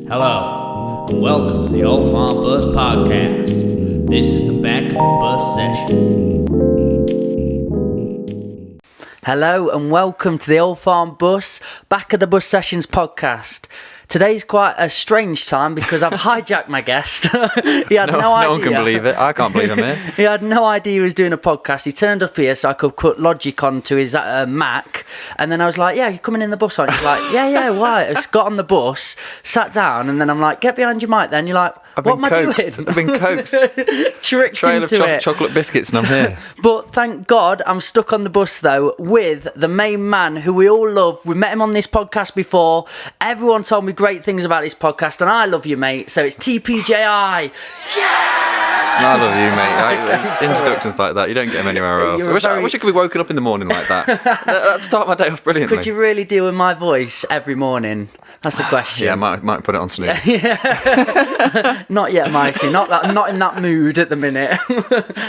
Hello, and welcome to the Old Farm Bus Podcast. This is the back of the bus session. Hello and welcome to the Old Farm Bus, Back of the Bus Sessions podcast. Today's quite a strange time because I've hijacked my guest. He had no idea. No one can believe it. I can't believe I'm here. He had no idea he was doing a podcast. He turned up here so I could put Logic onto his Mac. And then I was like, yeah, you're coming in the bus, aren't you? He's like, yeah, why? I just got on the bus, sat down, and then I'm like, get behind your mic then. You're like, what am I doing? I've been coaxed. Tricked Trail into of it. chocolate biscuits and I'm here. But thank God I'm stuck on the bus though with the main man who we all love. We met him on this podcast before. Everyone told me great things about this podcast and I love you, mate. So it's TPJI. I love you, mate. Introductions like that, you don't get them anywhere else. I wish I could be woken up in the morning like that. That'd start my day off brilliantly. Could you really deal with my voice every morning? That's the question. Yeah, I might put it on snooze. Not yet, Mikey. I'm not in that mood at the minute.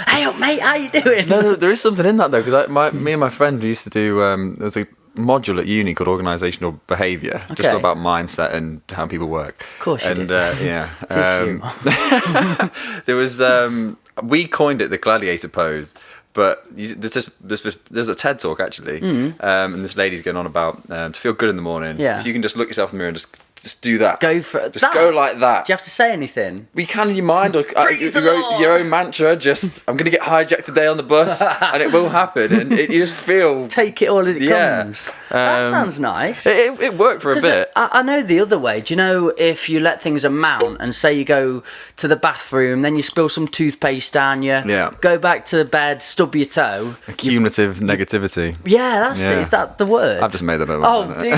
Hey up, mate. How you doing? No, there is something in that though, because me and my friend used to do. There was a module at uni called organisational behaviour, just Okay. about mindset and how people work. Of course you did. Yeah. This There was we coined it the gladiator pose, but there's a TED talk actually, and this lady's going on about to feel good in the morning. Yeah. So you can just look yourself in the mirror and just do that. Go for it. Just go like that. Do you have to say anything? We can in your mind, or Praise the Lord. your own mantra. Just I'm going to get hijacked today on the bus, and it will happen. And you just feel. Take it all as it Yeah. comes. That sounds nice. It worked for a 'Cause bit. I know the other way. Do you know if you let things amount and say you go to the bathroom, then you spill some toothpaste down you, Yeah. go back to the bed, stub your toe. Cumulative negativity. Yeah, that's it. Yeah. Is that the word? I've just made that up. Oh, dude.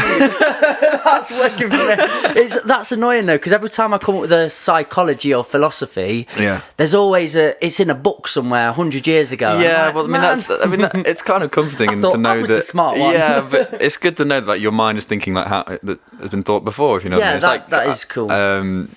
That's working for me. That's annoying, though, because every time I come up with a psychology or philosophy, Yeah. there's always it's in a book somewhere 100 years ago. I'm Yeah, like, well, I mean, it's kind of comforting thought to know I was that. the smart one. Yeah, but it's good to know that your mind is thinking like how that has been thought before. If you know what I Yeah, mean. It's that is cool.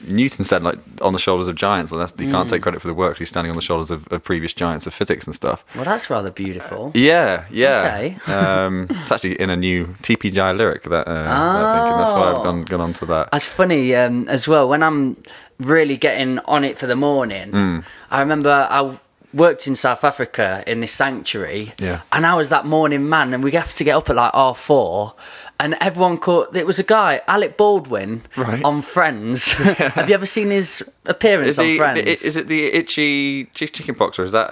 Newton said like on the shoulders of giants. And you can't take credit for the work. He's standing on the shoulders of previous giants of physics and stuff. Well, that's rather beautiful. Yeah. Okay. It's actually in a new TPJI lyric that thinking. That's why I've gone on to that. That's funny as well. When I'm really getting on it for the morning, I remember I worked in South Africa in this sanctuary, and I was that morning man, and we have to get up at like 4:30. And everyone caught. It was a guy, Alec Baldwin, Right. on Friends. Have you ever seen his appearance on Friends? Is it the itchy chicken pox, or is that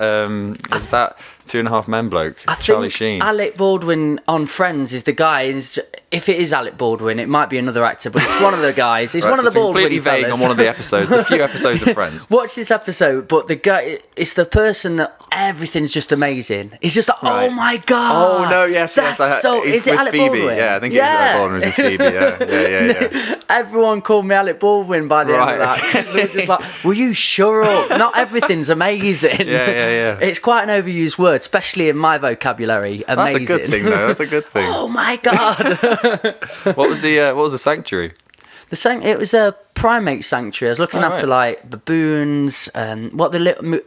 2.5 Men bloke, I Charlie think Sheen? Alec Baldwin on Friends is the guy. If it is Alec Baldwin, it might be another actor, but it's one of the guys. It's Right, one of so the Baldwin completely vague fellas. on one of the episodes, the few episodes of Friends. Watch this episode, but the guy, it's the person that everything's just amazing. He's just like, Right. oh my god. Oh no! Yes. That's so. He's Is it with Alec Phoebe. Baldwin? Yeah, I think it is Alec Baldwin with Phoebe. Yeah. Everyone called me Alec Baldwin by the end of Right, that. okay. 'Cause they were just like, will you shut up? Not everything's amazing. Yeah. It's quite an overused word, especially in my vocabulary. That's Amazing. a good thing, though. That's a good thing. Oh my god. What was the sanctuary? It was a primate sanctuary. I was looking after like baboons and what the little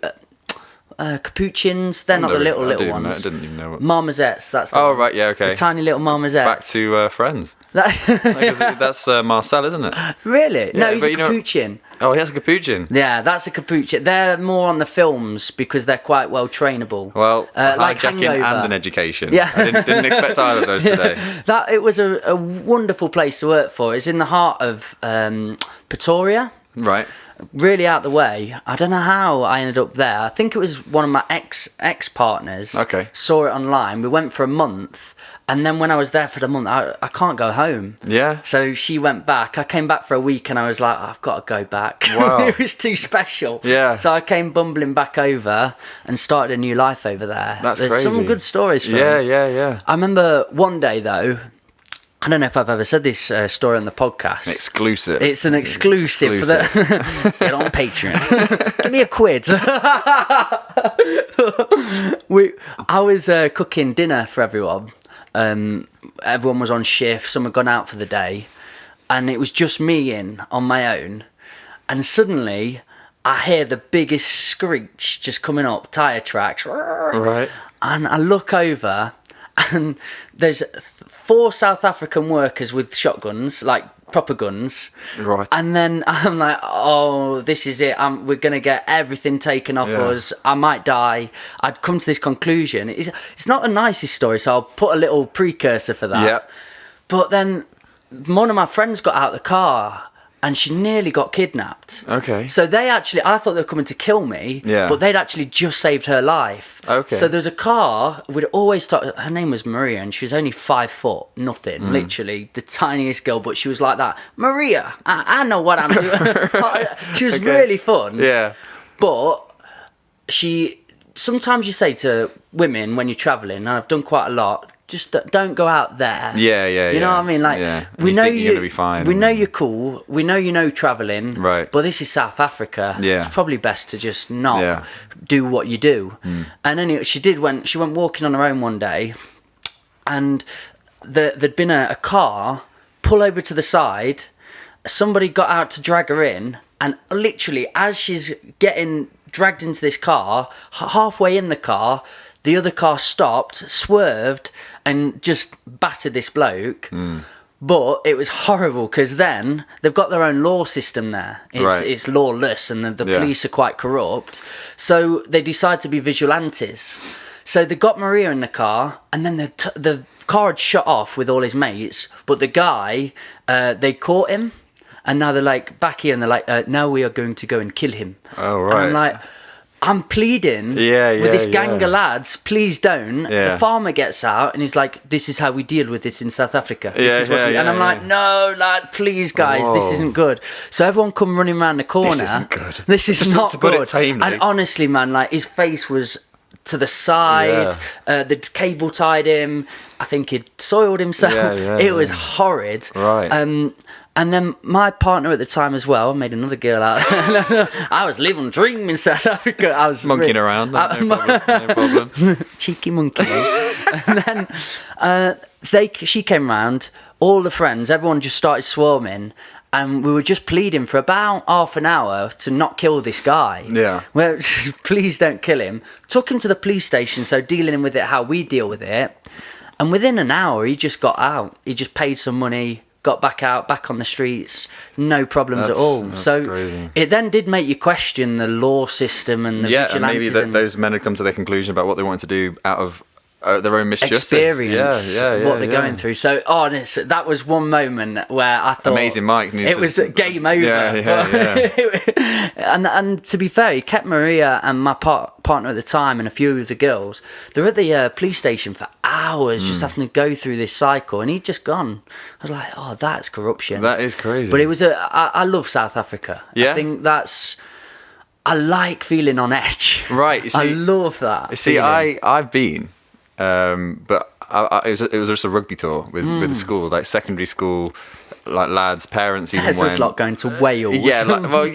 capuchins. They're not the little ones. I didn't even know what. Marmosettes. That's the Oh one. right, yeah, okay. The tiny little marmosettes. Back to Friends. That's Marcel, isn't it? Really? No, Yeah, he's but a capuchin. Oh, he has a capuchin. Yeah, that's a capuchin. They're more on the films because they're quite well trainable. Well, like hijacking Hangover. and an education. Yeah. I didn't expect either of those today. It was a wonderful place to work for. It's in the heart of Pretoria. Right. Really out the way. I don't know how I ended up there. I think it was one of my ex partners. Okay. Saw it online. We went for a month, and then when I was there for the month, I can't go home. Yeah. So she went back. I came back for a week, and I was like, I've got to go back. Wow. It was too special. Yeah. So I came bumbling back over and started a new life over there. That's There's crazy. some good stories from it. Yeah. I remember one day though. I don't know if I've ever said this story on the podcast. Exclusive. It's an exclusive. For the get on Patreon. Give me a quid. I was cooking dinner for everyone. Everyone was on shift. Some had gone out for the day, and it was just me in on my own. And suddenly, I hear the biggest screech just coming up, tyre tracks. Right. And I look over, and there's 4 South African workers with shotguns, like proper guns. Right. And then I'm like, oh, this is it. We're going to get everything taken off us. I might die. I'd come to this conclusion. It's not the nicest story, so I'll put a little precursor for that. Yeah. But then one of my friends got out of the car and she nearly got kidnapped. Okay. So I thought they were coming to kill me, but they'd actually just saved her life. Okay. So there's a car, we'd always talk, her name was Maria, and she was only 5 foot, nothing, literally the tiniest girl, but she was like that, Maria, I know what I'm doing. She was really fun. Yeah. But sometimes you say to women when you're travelling, and I've done quite a lot, just don't go out there. Yeah. You know what I mean? Like, we know you're gonna be fine. We know you're cool. We know you know travelling. Right. But this is South Africa. Yeah. It's probably best to just not do what you do. And anyway, she went walking on her own one day, and there'd been a car pull over to the side. Somebody got out to drag her in, and literally as she's getting dragged into this car, halfway in the car, the other car stopped, swerved, and just battered this bloke. But it was horrible because then they've got their own law system there. It's lawless, and the police are quite corrupt. So they decide to be vigilantes. So they got Maria in the car, and then the car had shut off with all his mates. But the guy, they caught him, and now they're like back here, and they're like, now we are going to go and kill him. Oh, right. And I'm like, I'm pleading with this gang of lads, please don't. The farmer gets out and he's like, this is how we deal with this in South Africa. And I'm like, no, lad, please, guys, this isn't good. So everyone come running around the corner. This isn't good. This is not good. Put it tamely. And honestly, man, like his face was to the side. The cable tied him. I think he'd soiled himself. It was horrid. Right. And then my partner at the time as well made another girl out. I was living a dream in South Africa. I was monkeying around. No problem. Cheeky monkey. And then she came round. All the friends, everyone just started swarming. And we were just pleading for about half an hour to not kill this guy. Yeah. Well, please don't kill him. Took him to the police station, so dealing with it how we deal with it. And within an hour, he just got out. He just paid some money, got back out, back on the streets, no problems at all. So crazy. It then did make you question the law system and the vigilantes. And maybe those men had come to their conclusion about what they wanted to do out of their own misjustice. Experience what they're going through. So honest, that was one moment where I thought Amazing Mike it was game over. And to be fair, he kept Maria and my partner at the time and a few of the girls. They were at the police station for hours just having to go through this cycle, and he'd just gone. I was like, oh, that's corruption. That is crazy. But it was I love South Africa. I think I like feeling on edge. Right. You see, I love that. You see, I've been. But it was just a rugby tour with the school, like secondary school, like lads, parents even went. There's a lot going to Wales. But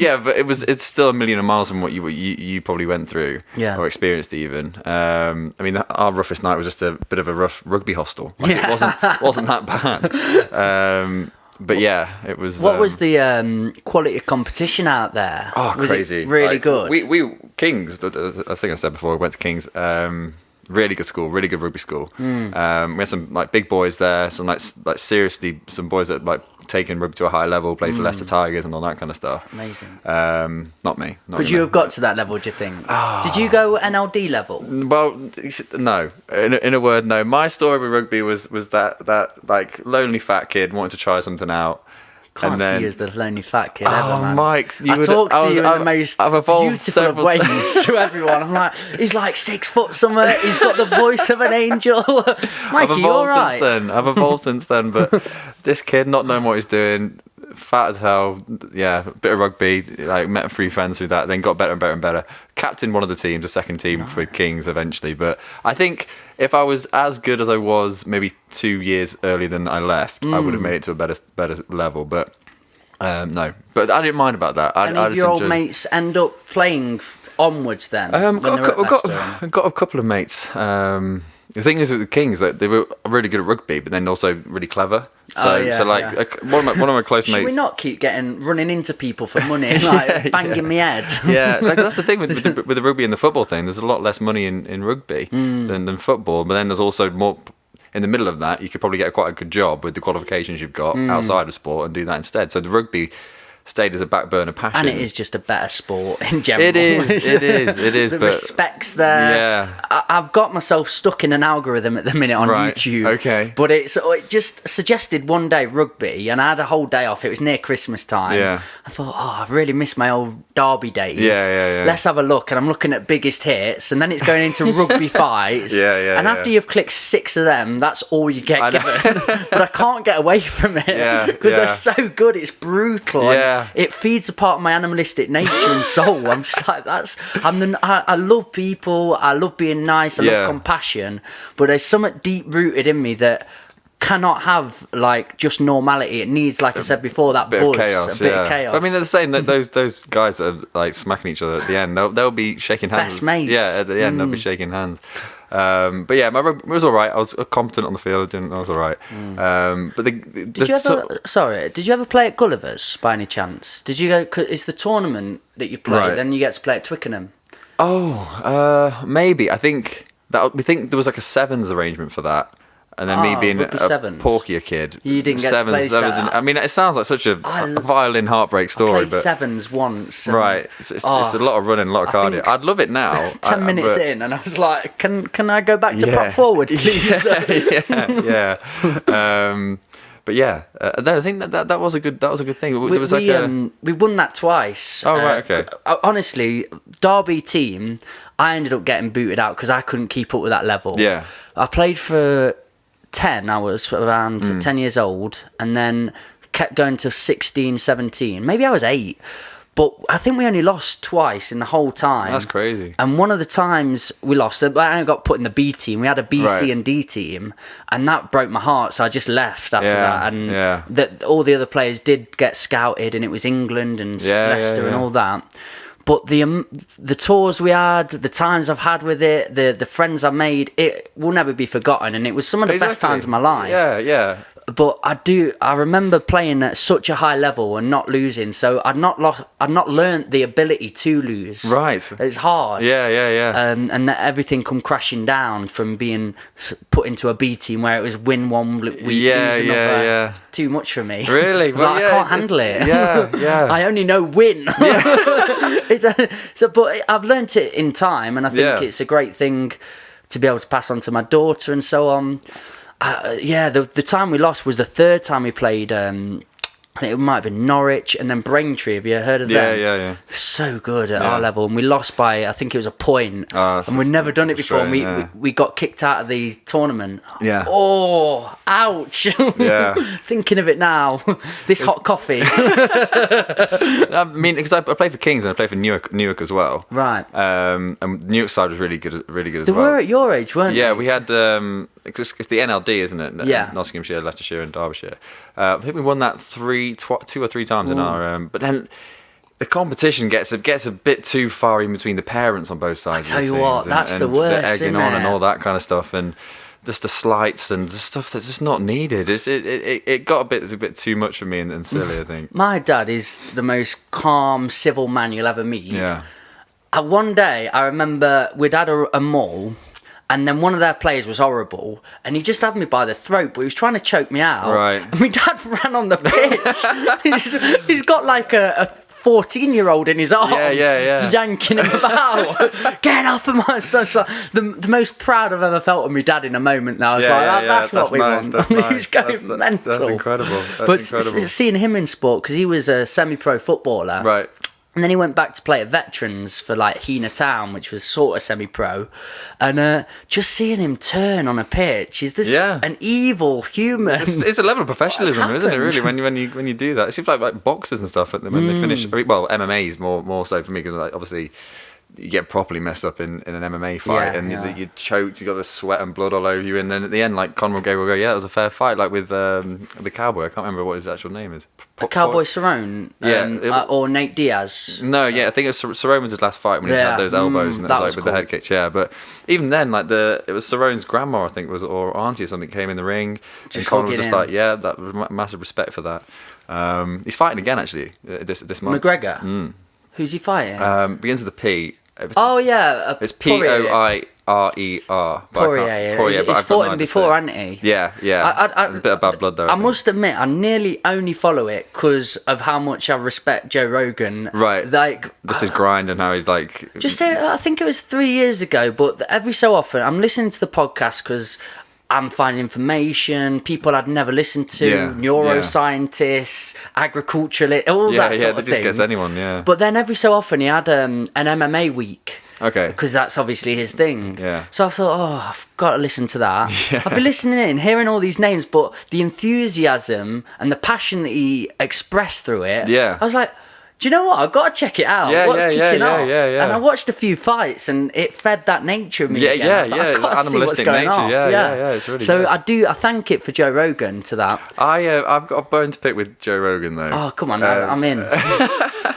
it's still a million miles from what you probably went through or experienced even. I mean, our roughest night was just a bit of a rough rugby hostel. Like, it wasn't that bad. But yeah, it was. What was the quality of competition out there? Oh, was crazy! It really good. We Kings. I think I said before we went to Kings. Really good school, really good rugby school. We had some like big boys there, some like seriously some boys that like taken rugby to a high level, played for Leicester Tigers and all that kind of stuff. Amazing. Not me. Could you have got to that level? Do you think? Did you go NLD level? Well, no. In a word, no. My story with rugby was that like lonely fat kid wanted to try something out. Can't see you as the lonely fat kid ever, man. Mike, I talk to you in the most beautiful of ways to everyone. I'm like, he's like 6 foot somewhere. He's got the voice of an angel. Mikey, you're all right. I've evolved since then, but this kid not knowing what he's doing, fat as hell, a bit of rugby, like met 3 friends through that, then got better and better and better. Captained one of the teams, the second team for Kings eventually. But I think if I was as good as I was maybe 2 years earlier than I left, I would have made it to a better level. But no, but I didn't mind about that. Any of your old mates end up playing onwards then? I've got a couple of mates. The thing is with the Kings, that they were really good at rugby, but then also really clever. One of my close mates. Should we not keep running into people for money, like banging me head? Yeah, that's the thing with the rugby and the football thing. There's a lot less money in rugby than football, but then there's also more. in the middle of that, you could probably get quite a good job with the qualifications you've got outside of sport and do that instead. So the rugby stayed as a back burner passion. And it is just a better sport in general. It is. The but respect's there. Yeah. I've got myself stuck in an algorithm at the minute on YouTube. Okay. But it just suggested one day rugby, and I had a whole day off. It was near Christmas time. Yeah. I thought, I've really missed my old Derby days. Yeah. Let's have a look. And I'm looking at biggest hits, and then it's going into rugby fights. And after you've clicked 6 of them, that's all you get given. But I can't get away from it because they're so good. It's brutal. Yeah. It feeds a part of my animalistic nature and soul. I'm just like, I love people. I love being nice. I love compassion. But there's something deep rooted in me that cannot have like just normality. It needs, like I said before, that bit buzz, of chaos, a bit of chaos. I mean, they're the same. That those guys that are like smacking each other at the end, they'll be shaking hands. Best mates. Yeah, at the end they'll be shaking hands. But yeah, my rugby was all right. I was competent on the field, and I was all right. But did you ever play at Gulliver's by any chance? Did you go? 'Cause it's the tournament that you play. Right. Then you get to play at Twickenham. Maybe. I think there was like a sevens arrangement for that. And then me being a porkier kid. You didn't get to play sevens. I mean, it sounds like such a violin heartbreak story. I played sevens once. Right. It's a lot of running, a lot of cardio. I'd love it now. 10 minutes in, and I was like, can I go back to prop forward, please? Yeah. But yeah, I think that was a good thing. We won that twice. Oh right, okay. Honestly, Derby team, I ended up getting booted out because I couldn't keep up with that level. Yeah. I played for 10. I was around 10 years old, and then kept going to 16, 17. Maybe I was 8. But I think we only lost twice in the whole time. That's crazy. And one of the times we lost, I only got put in the B team. We had a B, C and D team. And that broke my heart, so I just left after that. And all the other players did get scouted, and it was England and Leicester and all that. But the tours we had, the times I've had with it, the friends I made, it will never be forgotten. And it was some of the best times of my life. Yeah. But I remember playing at such a high level and not losing. So I'd not learnt the ability to lose. Right. It's hard. Yeah. And that everything come crashing down from being put into a B team where it was win one week, lose another. Yeah. Too much for me. Really? I can't handle it. Yeah. I only know win. But I've learnt it in time, and I think it's a great thing to be able to pass on to my daughter and so on. The time we lost was the third time we played. I think it might have been Norwich and then Braintree. Have you heard of them? Yeah. So good at our level, and we lost by, I think it was a point. And we'd never done it before. And we got kicked out of the tournament. Yeah. Oh, ouch! Yeah. Thinking of it now, this hot coffee. I mean, because I played for Kings and I played for Newark as well. Right. And Newark side was really good as well. They were at your age, weren't they? Yeah, we had. It's the NLD, isn't it? Yeah. Nottinghamshire, Leicestershire, and Derbyshire. I think we won that 2 or 3 times in our. But then the competition gets a bit too far in between the parents on both sides. I tell you what, that's the worst. The egging isn't on it? and all that kind of stuff, and just the slights and the stuff that's just not needed. It got a bit too much for me and silly, I think. My dad is the most calm, civil man you'll ever meet. Yeah. One day, I remember we'd had a maul, and then one of their players was horrible, and he just had me by the throat, but he was trying to choke me out. Right. And my dad ran on the pitch. he's got like a 14-year-old in his arms, yanking him about. Get off of my son. So the most proud I've ever felt of my dad in a moment now. I was that's what we want. That's He was going mental. That's incredible. Seeing him in sport, because he was a semi-pro footballer. Right. And then he went back to play at Veterans for like Heanor Town, which was sort of semi-pro. And just seeing him turn on a pitch, he's this an evil human. It's a level of professionalism, isn't it? Really, when you do that, it seems like boxers and stuff when they finish. Well, MMA is more so for me because obviously you get properly messed up in an MMA fight, you're choked, you got the sweat and blood all over you, and then at the end, like Conor McGregor will go, that was a fair fight, like with the cowboy. I can't remember what his actual name is. Cowboy Cerrone, or Nate Diaz. No, I think it was Cerrone was his last fight when he had those elbows and that was like with the head kicks. Yeah, but even then, like it was Cerrone's grandma, I think, or auntie or something, came in the ring, and Conor was just like, that was massive respect for that. He's fighting again actually this month. McGregor. Who's he fighting? Begins with a P. It's It's POI. Poirier. Poirier. He's fought him before, hasn't he? Yeah. There's a bit of bad blood there. I must admit, I nearly only follow it because of how much I respect Joe Rogan. Right. Like, just his grind and how he's like... I think it was 3 years ago, but every so often I'm listening to the podcast because I'm finding information, people I'd never listened to, neuroscientists, agriculturalists, all that sort of thing. Yeah, that just gets anyone, yeah. But then every so often he had an MMA week. Okay. Because that's obviously his thing. Yeah. So I thought, I've got to listen to that. Yeah. I've been listening in, hearing all these names, but the enthusiasm and the passion that he expressed through it, I was like, do you know what? I've got to check it out. What's kicking off? Yeah. And I watched a few fights, and it fed that nature of me. Yeah. I've got to see what's going on. Yeah. It's really so good. I thank it for Joe Rogan to that. I've got a bone to pick with Joe Rogan though. Oh come on, I'm in.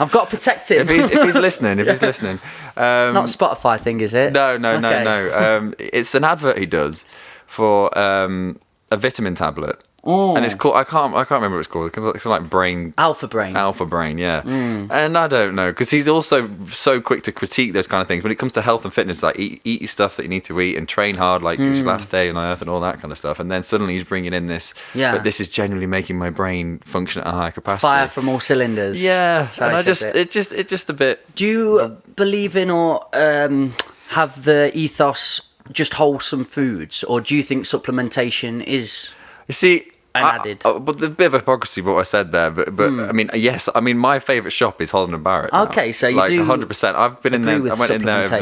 I've got to protect him. If he's listening, Not a Spotify thing, is it? No. It's an advert he does for a vitamin tablet. And it's called, I can't remember what it's called. It's like brain... Alpha Brain, yeah. And I don't know, because he's also so quick to critique those kind of things. When it comes to health and fitness, like eat your stuff that you need to eat and train hard, like it's your last day on earth and all that kind of stuff. And then suddenly he's bringing in this, but this is genuinely making my brain function at a high capacity. Fire from all cylinders. Yeah, and it's just a bit... Do you believe in or have the ethos just wholesome foods, or do you think supplementation is... You see... Added. But there's a bit of hypocrisy what I said there, but I mean, yes, I mean my favourite shop is Holland and Barrett. Now. Okay, so you like do 100%. I've been in there. I went in there over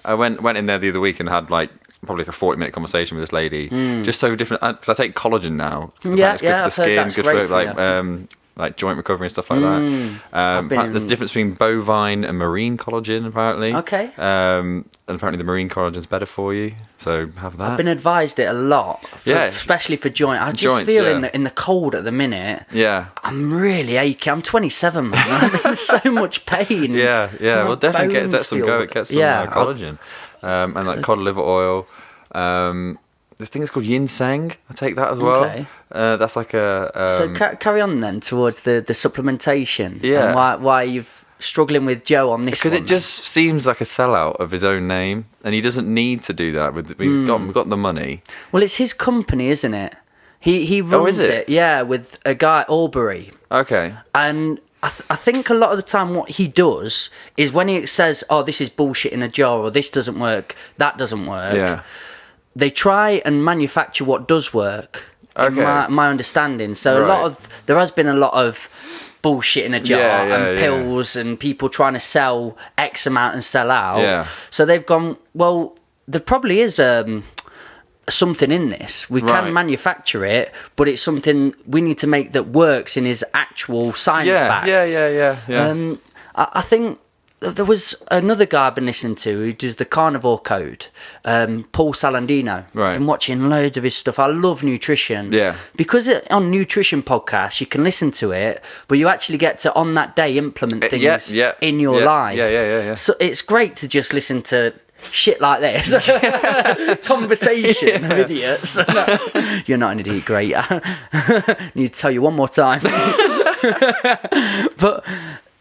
I went in there the other week and had like probably like a 40-minute conversation with this lady, just so different. Because I take collagen now. It's good for the skin, good for like joint recovery and stuff like that. There's a difference between bovine and marine collagen, apparently. Okay. And apparently the marine collagen is better for you, so have that. I've been advised it a lot, especially for joint. I just feel in the cold at the minute. Yeah. I'm really achy. I'm 27, man. I'm in so much pain. Yeah. Well, definitely get some collagen, and like cod liver oil. This thing is called ginseng. I take that as well. Okay. That's like a... So carry on then towards the supplementation. Yeah. And why you've struggling with Joe on this because one. It just seems like a sellout of his own name, and he doesn't need to do that. He's got the money. Well, it's his company, isn't it? He runs it? Yeah, with a guy, Albury. Okay. And I think a lot of the time what he does is when he says, oh, this is bullshit in a jar, or this doesn't work, that doesn't work. Yeah. They try and manufacture what does work. Okay. My understanding. So there has been a lot of bullshit in a jar and pills and people trying to sell X amount and sell out. Yeah. So they've gone, well, there probably is something in this. We can manufacture it, but it's something we need to make that works and is actual science backed. Yeah. I think there was another guy I've been listening to who does the Carnivore Code, Paul Salandino. Right. Been watching loads of his stuff. I love nutrition. Yeah. Because on nutrition podcasts, you can listen to it, but you actually get to, on that day, implement things in your life. Yeah. So it's great to just listen to shit like this. Conversation of idiots. You're not an idiot, great. Need to tell you one more time. But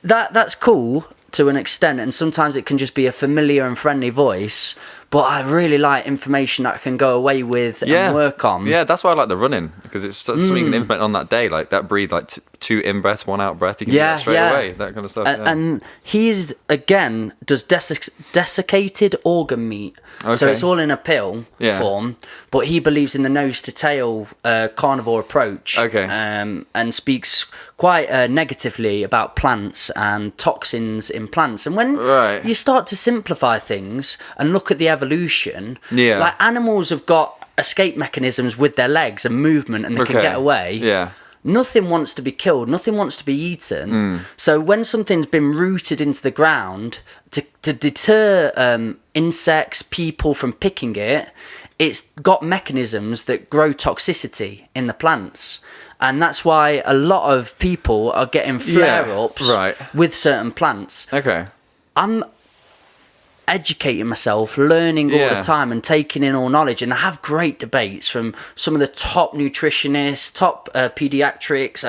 that's cool to an extent, and sometimes it can just be a familiar and friendly voice, but I really like information that I can go away with and work on. Yeah, that's why I like the running, because it's something you can implement on that day, like that breathe, like 2 in breaths, 1 out breath, you can do that straight away, that kind of stuff. And he's, again, does desiccated organ meat. Okay. So it's all in a pill form, but he believes in the nose to tail carnivore approach. Okay. And speaks quite negatively about plants and toxins in plants. And when you start to simplify things and look at the evolution, like animals have got escape mechanisms with their legs and movement, and they can get away. Yeah. Nothing wants to be killed. Nothing wants to be eaten. So when something's been rooted into the ground to deter insects, people from picking it, it's got mechanisms that grow toxicity in the plants. And that's why a lot of people are getting flare-ups with certain plants. Okay. I'm educating myself, learning all the time and taking in all knowledge, and I have great debates from some of the top nutritionists, top pediatrics.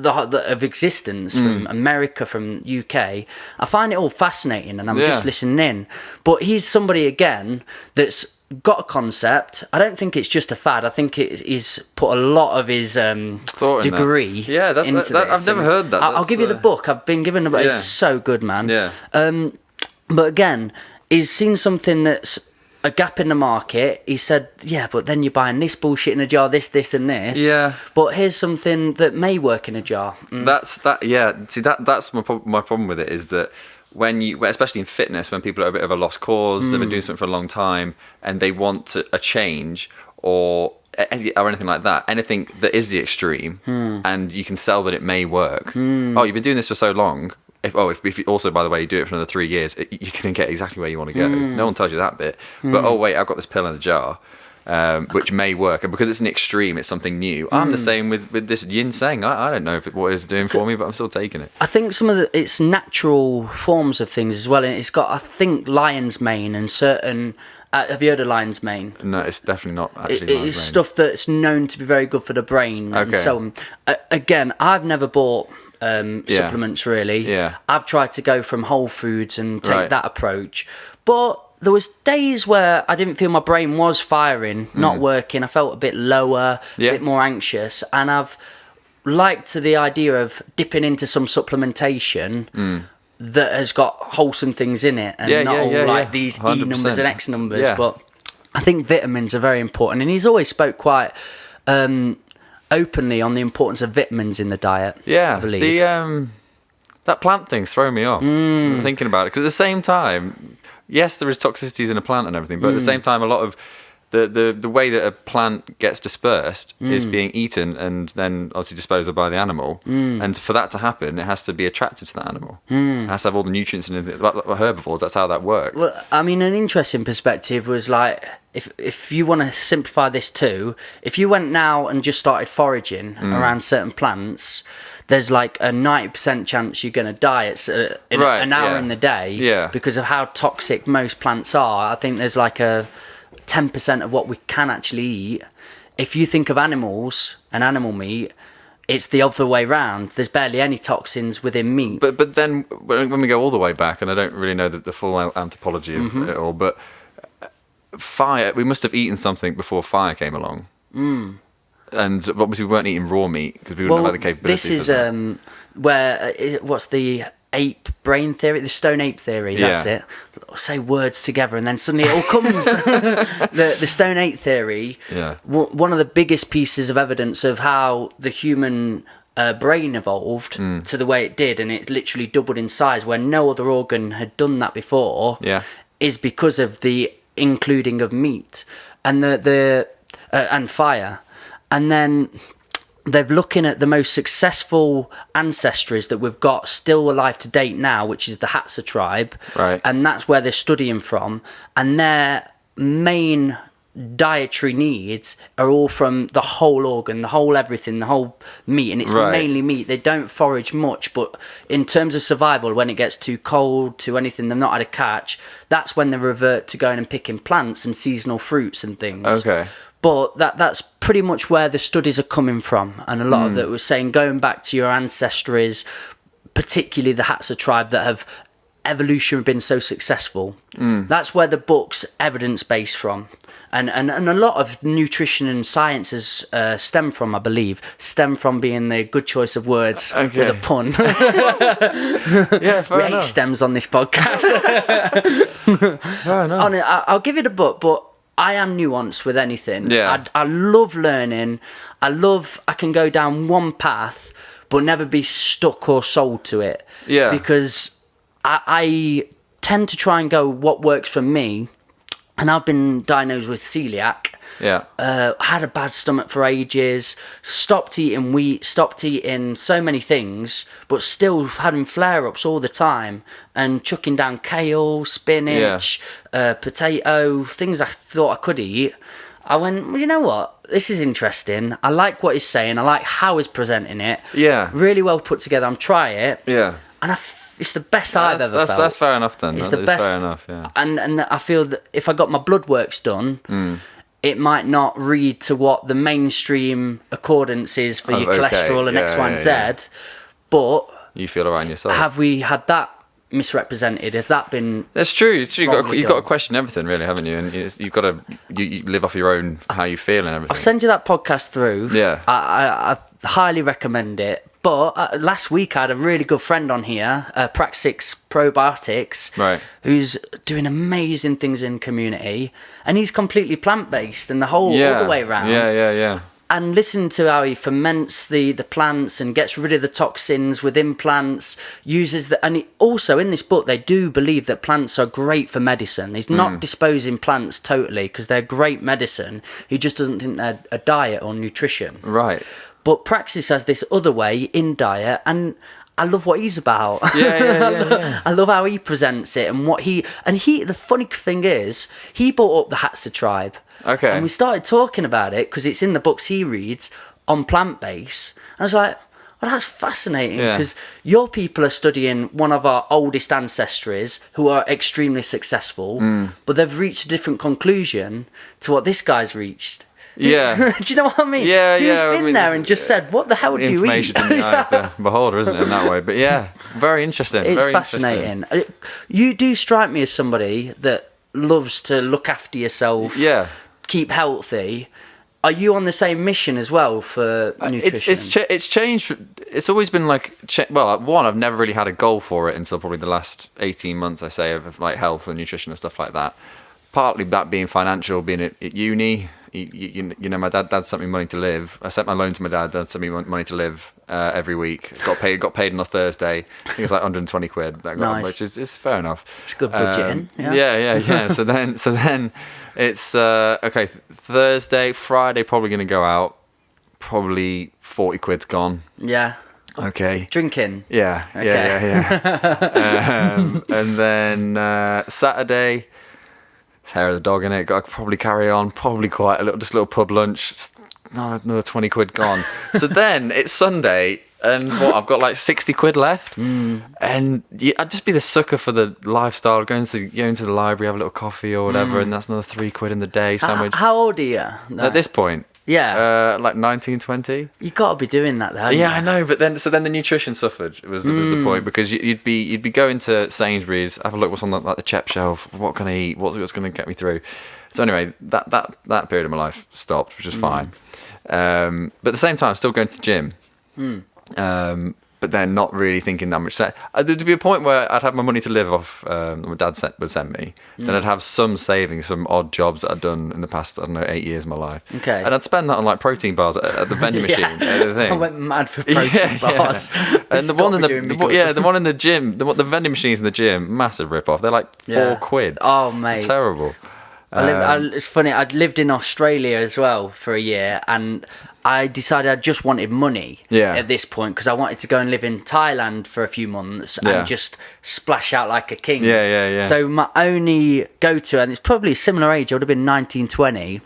of existence from America, from UK. I find it all fascinating, and I'm just listening in. But he's somebody again that's got a concept. I don't think it's just a fad. I think he's put a lot of his degree into this. I've never heard that. I'll give you the book. I've been given a book. It's so good, man. Yeah. But again, he's seen something that's a gap in the market. He said, yeah, but then you're buying this bullshit in a jar, this, and this. Yeah. But here's something that may work in a jar. That's my problem with it, is that when you, especially in fitness, when people are a bit of a lost cause, they've been doing something for a long time, and they want a change or anything like that, anything that is the extreme, and you can sell that it may work. Oh, you've been doing this for so long. If you also, by the way, you do it for another 3 years, you can get exactly where you want to go. No one tells you that bit. But oh wait, I've got this pill in a jar, which may work, and because it's an extreme, it's something new. I'm the same with this ginseng. I don't know what it's doing for me, but I'm still taking it. I think some of it's natural forms of things as well, and it's got, I think, lion's mane and certain. Have you heard of lion's mane? No, it's definitely not actually. It is stuff that's known to be very good for the brain. Okay. And so on. Again, I've never bought supplements really. Yeah. I've tried to go from whole foods and take that approach, but there was days where I didn't feel my brain was firing, not working. I felt a bit lower, a bit more anxious, and I've liked the idea of dipping into some supplementation that has got wholesome things in it, and not all like these 100%. E numbers and X numbers. But I think vitamins are very important, and he's always spoke quite openly on the importance of vitamins in the diet. Yeah, I believe. That plant thing's throwing me off. I'm thinking about it, because at the same time, yes, there is toxicities in a plant and everything, but at the same time, a lot of the way that a plant gets dispersed is being eaten and then obviously disposed of by the animal. And for that to happen, it has to be attractive to that animal. It has to have all the nutrients in it, like herbivores. That's how that works. Well, I mean, an interesting perspective was like, if you want to simplify this too, if you went now and just started foraging around certain plants, there's like a 90% chance you're going to die an hour in the day because of how toxic most plants are. I think there's like a 10% of what we can actually eat. If you think of animals and animal meat, it's the other way round. There's barely any toxins within meat. But then when we go all the way back, and I don't really know the full anthropology of it all, but fire, we must have eaten something before fire came along. And obviously we weren't eating raw meat because we wouldn't have had the capability. This is what's the ape brain theory, the stone ape theory. That's it. Say words together and then suddenly it all comes. the stone ape theory. One of the biggest pieces of evidence of how the human brain evolved to the way it did, and it literally doubled in size where no other organ had done that before. Is because of the including of meat and the and fire. And then they're looking at the most successful ancestries that we've got still alive to date now, which is the Hadza tribe. Right. And that's where they're studying from. And their main dietary needs are all from the whole organ, the whole everything, the whole meat. And it's mainly meat. They don't forage much, but in terms of survival, when it gets too cold, to anything they've not had a catch, that's when they revert to going and picking plants and seasonal fruits and things. Okay. But that's pretty much where the studies are coming from. And a lot of that was saying, going back to your ancestries, particularly the Hadza tribe that have evolution been so successful. That's where the book's evidence-based from. And a lot of nutrition and sciences stem from, I believe, being the good choice of words with a pun. Fair enough. Stems on this podcast. Fair enough. I'll give you the book, but I am nuanced with anything. I love learning. I can go down one path, but never be stuck or sold to it. Because I tend to try and go what works for me. And I've been diagnosed with celiac. Had a bad stomach for ages. Stopped eating wheat. Stopped eating so many things, but still having flare-ups all the time. And chucking down kale, spinach, potato, things I thought I could eat. I went, well, you know what? This is interesting. I like what he's saying. I like how he's presenting it. Really well put together. I'm trying it. And it's the best I've ever felt. That's fair enough then. It's the best. Fair enough, And I feel that if I got my blood works done, it might not read to what the mainstream accordance is for your cholesterol and X, Y, and Z, but you feel alright in yourself. Have we had that misrepresented? Has that been? That's true. It's true. You've got to question everything, really, haven't you? And you've got to you live off your own how you feel and everything. I'll send you that podcast through. Yeah, I highly recommend it. But last week I had a really good friend on here, Praxis Probiotics, right, who's doing amazing things in community, and he's completely plant-based and the whole other way around. Yeah. And listen to how he ferments the plants and gets rid of the toxins within plants, and he, also in this book they do believe that plants are great for medicine. He's not disposing plants totally because they're great medicine. He just doesn't think they're a diet or nutrition. Right. But Praxis has this other way in diet, and I love what he's about. Yeah. I love how he presents it and what he. The funny thing is, he brought up the Hatsa tribe. Okay. And we started talking about it because it's in the books he reads on plant-based. And I was like, well, that's fascinating because your people are studying one of our oldest ancestries who are extremely successful, but they've reached a different conclusion to what this guy's reached. Yeah. Do you know what I mean? Yeah. Who's been there and just said, what the hell do you eat? Information's in the eye of the beholder, isn't it, in that way? But yeah, very interesting. It's very fascinating. You do strike me as somebody that loves to look after yourself, keep healthy. Are you on the same mission as well for nutrition? It's changed. It's always been like, one, I've never really had a goal for it until probably the last 18 months, I say, of like health and nutrition and stuff like that. Partly that being financial, being at uni. You know, my dad sent me money to live. I sent my loan to my dad sent me money to live every week. Got paid on a Thursday. I think it's like 120 quid that I got, which is fair enough. It's good budgeting. Yeah. So then it's okay. Thursday, Friday, probably going to go out. Probably 40 quid's gone. Yeah. Okay. Drinking. Yeah. Okay. Yeah. And then Saturday. Hair of the dog in it. Got to probably carry on. Probably quite a little pub lunch. Another 20 quid gone. So then it's Sunday, and I've got like 60 quid left. And I'd just be the sucker for the lifestyle, going to the library, have a little coffee or whatever, and that's another 3 quid in the day sandwich. How old are you? At this point? Yeah. Like 19, 20. You got to be doing that though. Yeah, I know, but then the nutrition suffered was the point, because you'd be going to Sainsbury's, have a look what's on the chep shelf, what can I eat, what's going to get me through. So anyway, that period of my life stopped, which is fine. But at the same time, still going to the gym. But then not really thinking that much. There'd be a point where I'd have my money to live off, my dad would send me. Then I'd have some savings, some odd jobs that I'd done in the past, 8 years of my life. Okay. And I'd spend that on like protein bars at the vending machine. I went mad for protein bars. And the one in the gym, the vending machines in the gym, massive rip off. They're like 4 quid. Oh mate, terrible. It's funny, I'd lived in Australia as well for a year, and I decided I just wanted money at this point, because I wanted to go and live in Thailand for a few months and just splash out like a king. Yeah. So my only go-to, and it's probably a similar age, I would have been 19, 20,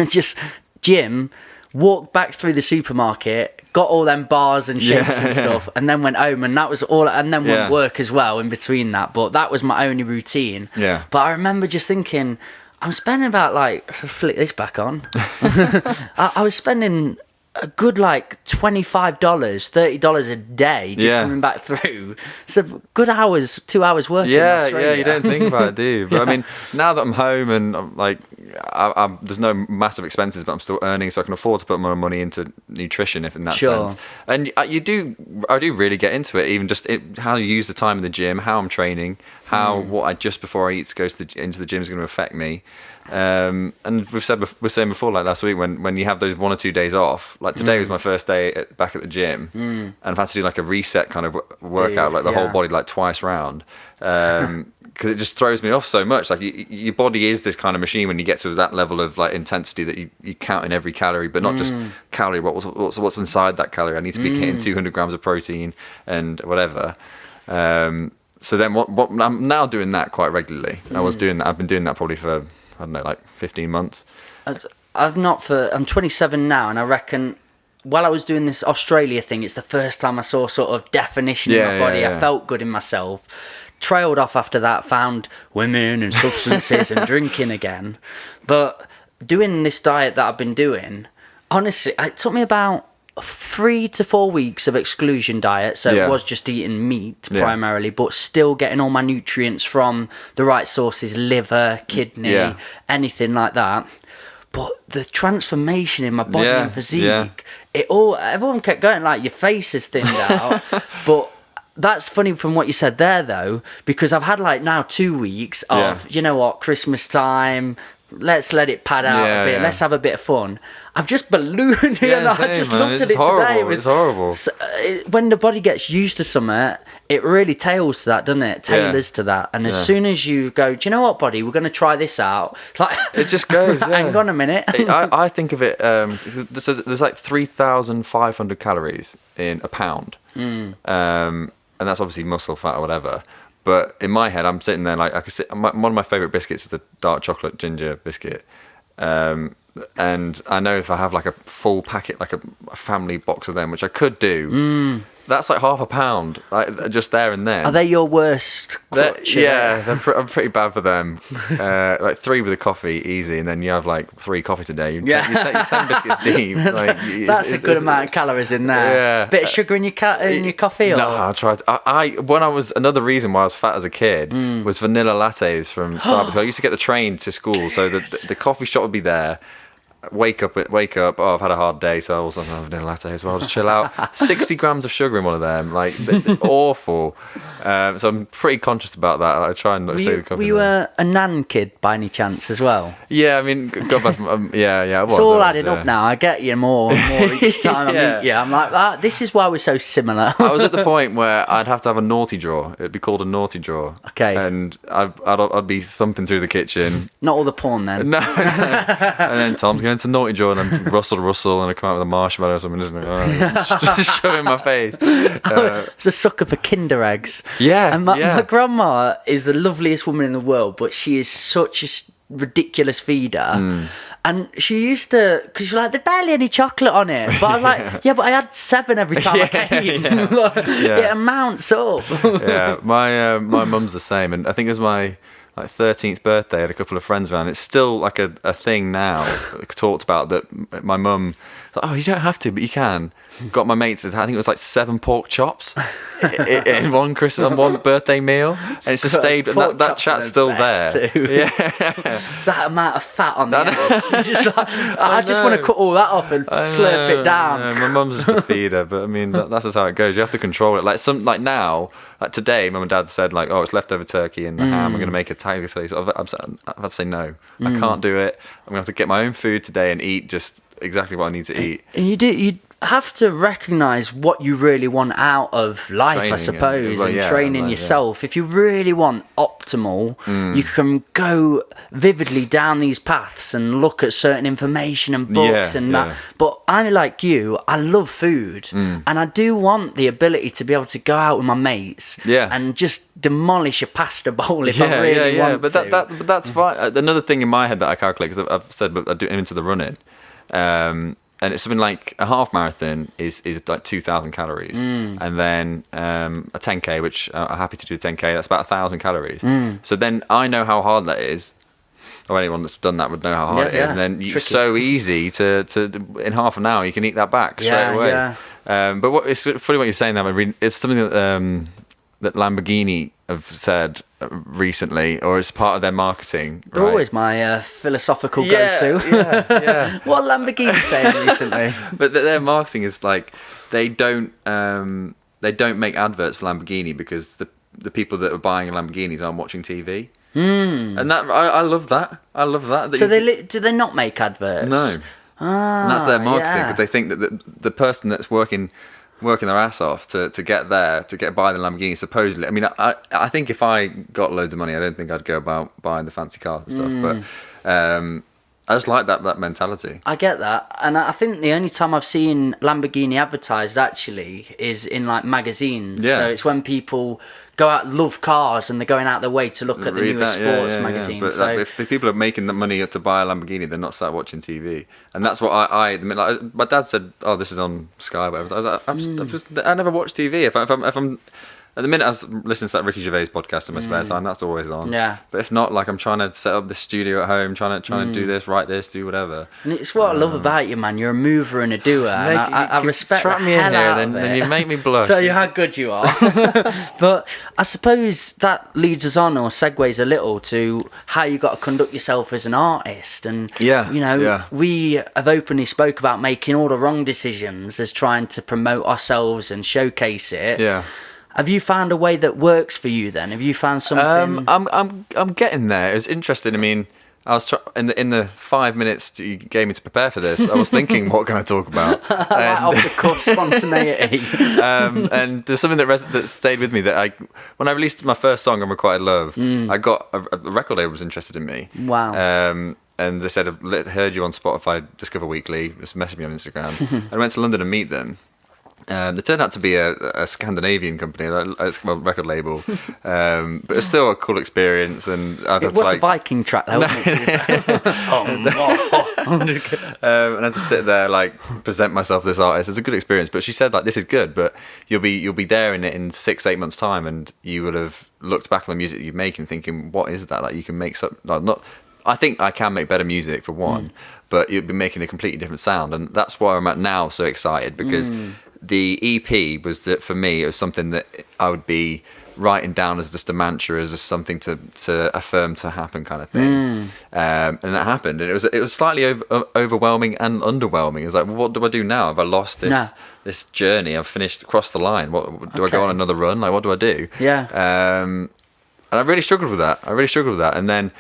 just gym, walked back through the supermarket, got all them bars and shakes and stuff, and then went home, and that was all. And then went work as well in between that. But that was my only routine. Yeah. But I remember just thinking, I'm spending about flick this back on. I was spending a good $25, $30 a day just coming back through. So good hours, 2 hours working. Yeah, you don't think about it, do you? But I mean, now that I'm home and I'm there's no massive expenses, but I'm still earning, so I can afford to put more money into nutrition, if in that sense. And I do really get into it, even just how you use the time in the gym, how I'm training, how what I just before I eat goes into the gym is going to affect me. And we're saying before, like last week, when you have those 1 or 2 days off, like today was my first day back at the gym, and I've had to do like a reset kind of workout, like the whole body, like twice round, because it just throws me off so much. Like your body is this kind of machine when you get to that level of like intensity that you count in every calorie, but not just calorie, what's inside that calorie. I need to be hitting 200 grams of protein and whatever. So then what I'm now doing that quite regularly. I've been doing that probably for, I don't know, like 15 months. I'm 27 now, and I reckon while I was doing this Australia thing, it's the first time I saw sort of definition in my body. I felt good in myself. Trailed off after that, found women and substances and drinking again. But doing this diet that I've been doing, honestly, it took me about 3 to 4 weeks of exclusion diet. So it was just eating meat primarily, but still getting all my nutrients from the right sources, liver, kidney, anything like that. But the transformation in my body and physique, everyone kept going like, your face is thinned out. But that's funny from what you said there, though, because I've had like now 2 weeks of, you know what, Christmas time, let's let it pad out a bit, let's have a bit of fun. I've just ballooned, I just looked at it today. It's horrible. When the body gets used to something, it really tails to that, doesn't it? Tailors to that. And as soon as you go, do you know what, body, we're going to try this out. Like, it just goes, hang on a minute. I think of it, so there's like 3,500 calories in a pound. And that's obviously muscle fat or whatever. But in my head, I'm sitting there like, one of my favourite biscuits is the dark chocolate ginger biscuit. And I know if I have like a full packet, like a family box of them, which I could do, that's like half a pound, like just there and then. Are they your worst clutch? I'm pretty bad for them. Like 3 with a coffee, easy, and then you have like 3 coffees a day. You take 10 biscuits deep. Like, that's a good amount of calories in there. Yeah. Bit of sugar in your coffee? Or? No, I tried. Another reason why I was fat as a kid was vanilla lattes from Starbucks. I used to get the train to school, so the coffee shop would be there. Wake up, oh, I've had a hard day, so I'll also have a vanilla latte as well. I'll just chill out. 60 grams of sugar in one of them, like, they're awful. So I'm pretty conscious about that. I try and not stay with coffee. Were you a nan kid by any chance as well? Yeah, I mean, God bless, I was. It's all adding up now. I get you more each time I meet you. I'm like, this is why we're so similar. I was at the point where I'd have to have a naughty drawer. It'd be called a naughty drawer. Okay. And I'd be thumping through the kitchen. Not all the porn then. No. And then Tom's going to naughty drawer, and then Russell, and I come out with a marshmallow or something, just shove it in my face. It's a sucker for Kinder eggs. Yeah, and my grandma is the loveliest woman in the world, but she is such a ridiculous feeder. And she used to, because she's like, there's barely any chocolate on it. But I was like, but I had 7 every time I came. It amounts up. My mum's the same, and I think it was my 13th birthday. I had a couple of friends around. It's still like a thing now, talked about, that my mum, oh, you don't have to, but you can. Got my mates, I think it was like 7 pork chops in one birthday meal, and it's just stayed. And that chat's still there. Yeah, that amount of fat on the edge. Just like, I just want to cut all that off and slurp it down. My mum's just a feeder, but I mean that's just how it goes. You have to control it. Like now, like today, Mum and Dad said like, oh, it's leftover turkey and the ham. I'm going to make a tiger fillet. So I've had to say no. I can't do it. I'm going to have to get my own food today and eat just exactly what I need to eat. And you have to recognise what you really want out of life, training, I suppose, and training yourself. If you really want optimal, you can go vividly down these paths and look at certain information and books that. But I'm like you, I love food, and I do want the ability to be able to go out with my mates and just demolish a pasta bowl if I really want to. But that's fine. Another thing in my head that I calculate, because I've said, but I do into the running. And it's something like a half marathon is like 2,000 calories, and then a 10k, which I'm happy to do 10k. That's about 1,000 calories. So then I know how hard that is, or anyone that's done that would know how hard it is. And then it's so easy to in half an hour you can eat that back straight away. But it's funny what you're saying there. It's something that Lamborghini have said recently, or as part of their marketing. They're always my philosophical go-to. What Lamborghini saying recently? But their marketing is like they don't make adverts for Lamborghini because the people that are buying Lamborghinis aren't watching TV. And that I love that. So do they not make adverts? No. And that's their marketing, because they think that the person that's working their ass off to get there, to get by the Lamborghini, supposedly. I mean, I think if I got loads of money, I don't think I'd go about buying the fancy cars and stuff. But I just like that mentality. I get that, and I think the only time I've seen Lamborghini advertised actually is in like magazines. So it's when people go out, love cars, and they're going out their way to look at the newest sports magazines. But so if people are making the money to buy a Lamborghini, they're not sat watching TV, and that's what I admit. Like, my dad said, "Oh, this is on Sky." Whatever. I never watch TV. If I'm At the minute, I was listening to that Ricky Gervais podcast in my spare time. That's always on. Yeah. But if not, like I'm trying to set up the studio at home, trying to do this, write this, do whatever. And it's what I love about you, man. You're a mover and a doer. And I respect trap the me hell in here, out then, of it. then you make me blush. Tell you how good you are. But I suppose that leads us on, or segues a little, to how you got to conduct yourself as an artist. And we have openly spoke about making all the wrong decisions as trying to promote ourselves and showcase it. Yeah. Have you found a way that works for you then? Have you found something? I'm getting there. It was interesting. I mean, I was in the 5 minutes you gave me to prepare for this. I was thinking, what can I talk about? Right off the cuff spontaneity. And there's something that stayed with me that when I released my first song, "Unrequited Love," I got a record label was interested in me. Wow. And they said, "I've heard you on Spotify, Discover Weekly." Just messaged me on Instagram. I went to London to meet them. They turned out to be a Scandinavian company, a record label, but it's still a cool experience. And it was a Viking track, though, wasn't it? And I had to sit there, like, present myself to this artist. It was a good experience. But she said, like, this is good, but you'll be there in it in 6-8 months' time, and you would have looked back on the music that you're making, thinking, what is that? Like, you can make something like not. I think I can make better music for one, but you'd be making a completely different sound, and that's why I'm at now so excited because. The EP was that for me, it was something that I would be writing down as just a mantra, as just something to affirm to happen, kind of thing. And that happened, and it was slightly overwhelming and underwhelming. It was like, well, what do I do now? Have I lost this journey? I've crossed the line. What do I go on another run? Like, what do I do? Yeah. And I really struggled with that. And then.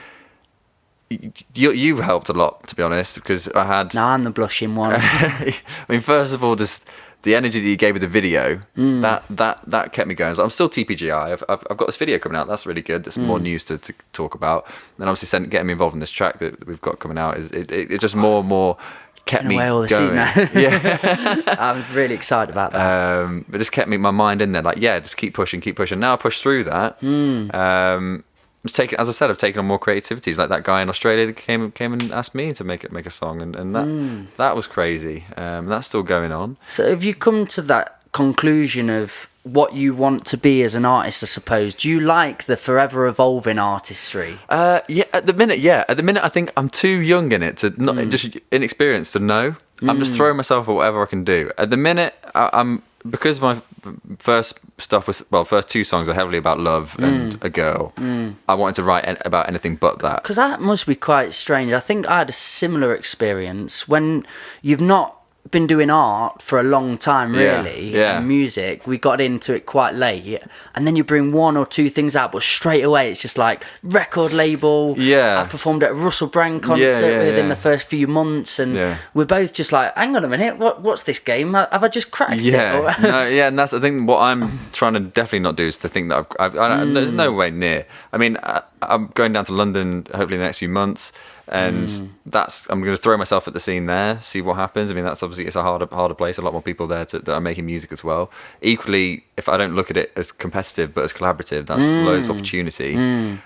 You helped a lot, to be honest, because I had. No, I'm the blushing one. I mean, first of all, just the energy that you gave with the video, that kept me going. So I'm still TPJI. I've got this video coming out. That's really good. There's more news to talk about. And obviously, getting me involved in this track that we've got coming out it just more and more kept me going. Yeah, I'm really excited about that. It just kept my mind in there. Like, just keep pushing. Now I push through that. As I said, I've taken on more creativities. Like that guy in Australia that came and asked me to make a song, and that was crazy. That's still going on. So have you come to that conclusion of what you want to be as an artist, I suppose? Do you like the forever evolving artistry? At the minute I think I'm too young in it to not just inexperienced to know. I'm just throwing myself at whatever I can do. At the minute I'm because my first two songs were heavily about love and a girl. I wanted to write about anything but that. Because that must be quite strange. I think I had a similar experience when you've not been doing art for a long time, really, and music. We got into it quite late, and then you bring one or two things out, but straight away it's just like record label. I performed at a Russell Brand concert within the first few months, and we're both just like, hang on a minute, what's this game? Have I just cracked it? And that's, I think, what I'm trying to definitely not do is to think that there's no way near. I mean, I'm going down to London hopefully in the next few months. And I'm going to throw myself at the scene there, see what happens. I mean, that's obviously, it's a harder place. A lot more people there that are making music as well. Equally, if I don't look at it as competitive but as collaborative, that's loads of opportunity.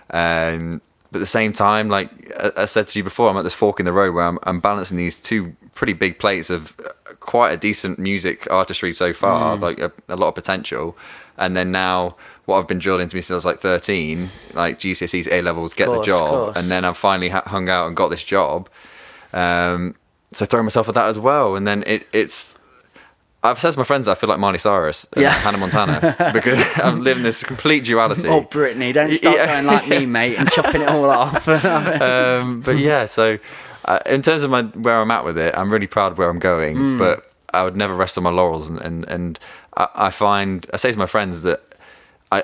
But at the same time, like I said to you before, I'm at this fork in the road where I'm balancing these two pretty big plates of quite a decent music artistry so far, like a lot of potential. And then now, what I've been drilled into me since I was like 13, like GCSEs, A-levels, get the job. And then I've finally hung out and got this job. So throwing myself at that as well. And then it's... I've said to my friends I feel like Miley Cyrus and Hannah Montana because I'm living this complete duality. Oh, Britney, don't start going like me, mate, and chopping it all off. So in terms of where I'm at with it, I'm really proud of where I'm going, but I would never rest on my laurels. And I say to my friends that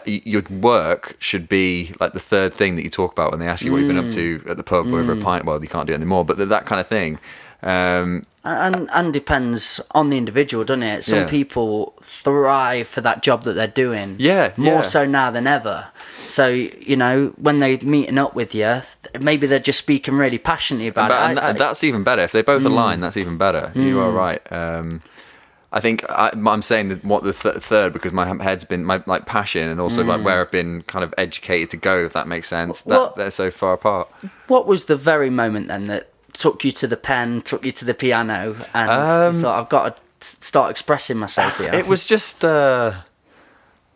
your work should be like the third thing that you talk about when they ask you what you've been up to at the pub or over a pint. Well, you can't do it anymore, but that kind of thing. And depends on the individual, doesn't it? Some people thrive for that job that they're doing. More so now than ever. So, you know, when they're meeting up with you, maybe they're just speaking really passionately about it. And that's even better. If they both align, that's even better. You are right. I think I'm saying that what the third because my head's been my like passion and also like where I've been kind of educated to go, if that makes sense. They're so far apart. What was the very moment then that took you to the pen, took you to the piano, and you thought, I've got to start expressing myself here? It was just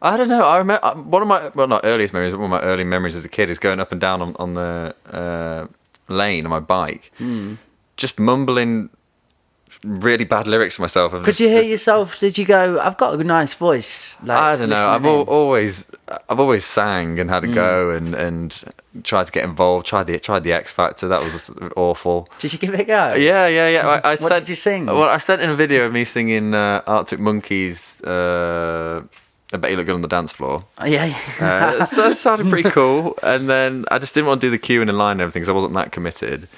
I don't know. I remember one of my not earliest memories. One of my early memories as a kid is going up and down on the lane on my bike, just mumbling really bad lyrics to myself. Could you hear yourself? Did you go, I've got a nice voice? Like, I don't know. I've always sang and had a go and tried to get involved. Tried the X Factor. That was awful. Did you give it a go? Yeah. What did you sing? Well, I sent in a video of me singing Arctic Monkeys. I bet you look good on the dance floor. Yeah. So it sounded pretty cool. And then I just didn't want to do the queuing in line and everything because I wasn't that committed.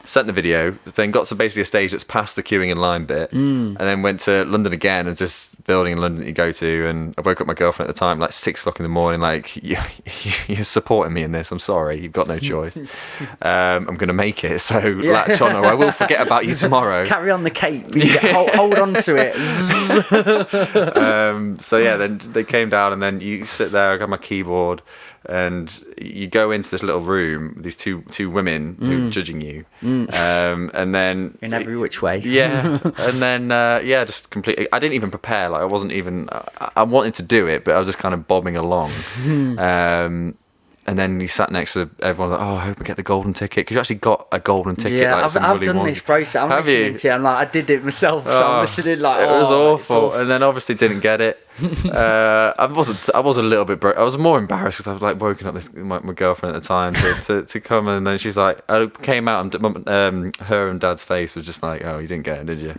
Sent the video, then got to basically a stage that's past the queuing in line bit, and then went to London again, and just building in London that you go to, and I woke up my girlfriend at the time, like 6 o'clock in the morning, like, you're supporting me in this, I'm sorry, you've got no choice. I'm going to make it, so latch on, or I will forget about you tomorrow. Carry on the cape, hold on to it. So yeah, then they came down, and then you sit there, I got my keyboard, and you go into this little room, these two women who are judging you, and then in every which way. And then just completely, I didn't even prepare, like I wasn't even, I wanted to do it, but I was just kind of bobbing along. And then you sat next to everyone, like, oh, I hope I get the golden ticket, because you actually got a golden ticket. Yeah, I've done this process. I'm listening to you. I'm like, I did it myself, so I'm listening like, it was awful. And then obviously didn't get it. I was a little bit I was more embarrassed because I was like woken up my girlfriend at the time to come, and then she's like, I came out and her and Dad's face was just like, oh, you didn't get it, did you?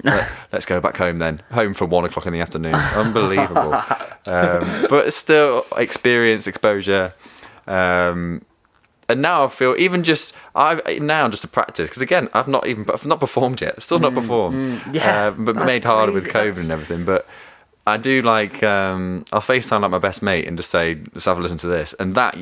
Let's go back home then. Home for 1 o'clock in the afternoon. Unbelievable. But still, exposure. And now I feel even just to practice, because again I've not performed yet, still not performed. But made harder with COVID and everything. But I do like I'll FaceTime like my best mate and just say, let's have a listen to this. And that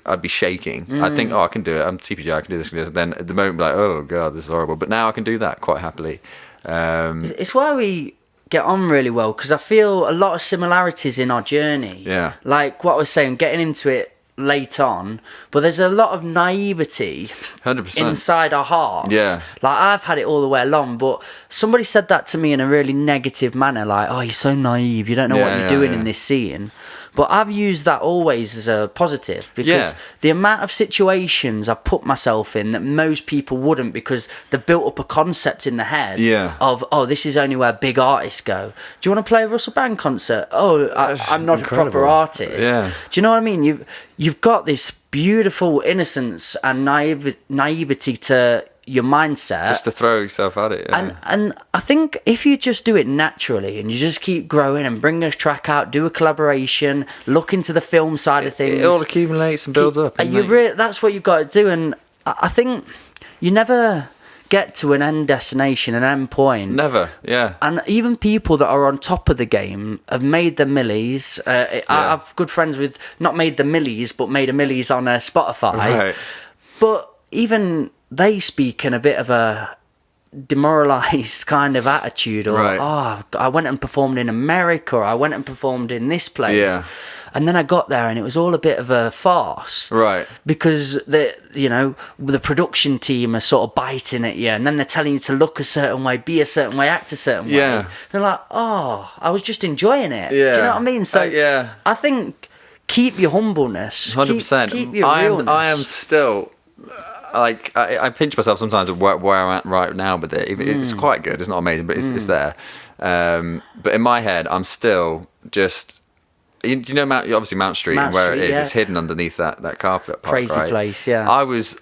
I'd be shaking. I'd think, oh, I can do it. I'm TPJI, I can do this. And then at the moment, be like, oh god, this is horrible. But now I can do that quite happily. It's why we get on really well, because I feel a lot of similarities in our journey. Yeah. Like what I was saying, getting into it late on, but there's a lot of naivety 100% inside our hearts. Yeah, like I've had it all the way along, but somebody said that to me in a really negative manner, like, oh, you're so naive, you don't know what you're doing in this scene. But I've used that always as a positive, because the amount of situations I've put myself in that most people wouldn't, because they've built up a concept in the head of, oh, this is only where big artists go. Do you want to play a Russell Brand concert? Oh, I'm not incredible. A proper artist. Yeah. Do you know what I mean? You've got this beautiful innocence and naivety to your mindset, just to throw yourself at it. And I think if you just do it naturally and you just keep growing and bring a track out, do a collaboration, look into the film side of things, it all accumulates and builds up. And that's what you've got to do. And I think you never get to an end destination, an end point. Never, yeah. And even people that are on top of the game have made the millies. I have good friends with not made the millies, but made a millies on Spotify. Right. But even they speak in a bit of a demoralised kind of attitude, or oh, I went and performed in America, or I went and performed in this place, and then I got there and it was all a bit of a farce, right? Because the production team are sort of biting at you, and then they're telling you to look a certain way, be a certain way, act a certain way. They're like, oh, I was just enjoying it. Do you know what I mean? So I think keep your humbleness, 100%. Keep your realness. I am still. Like I pinch myself sometimes at where I'm at right now, but it's quite good. It's not amazing, but it's there. But in my head, I'm still just. Do you know Mount Street, and where it is? It's hidden underneath that carpet park, crazy place. Yeah. I was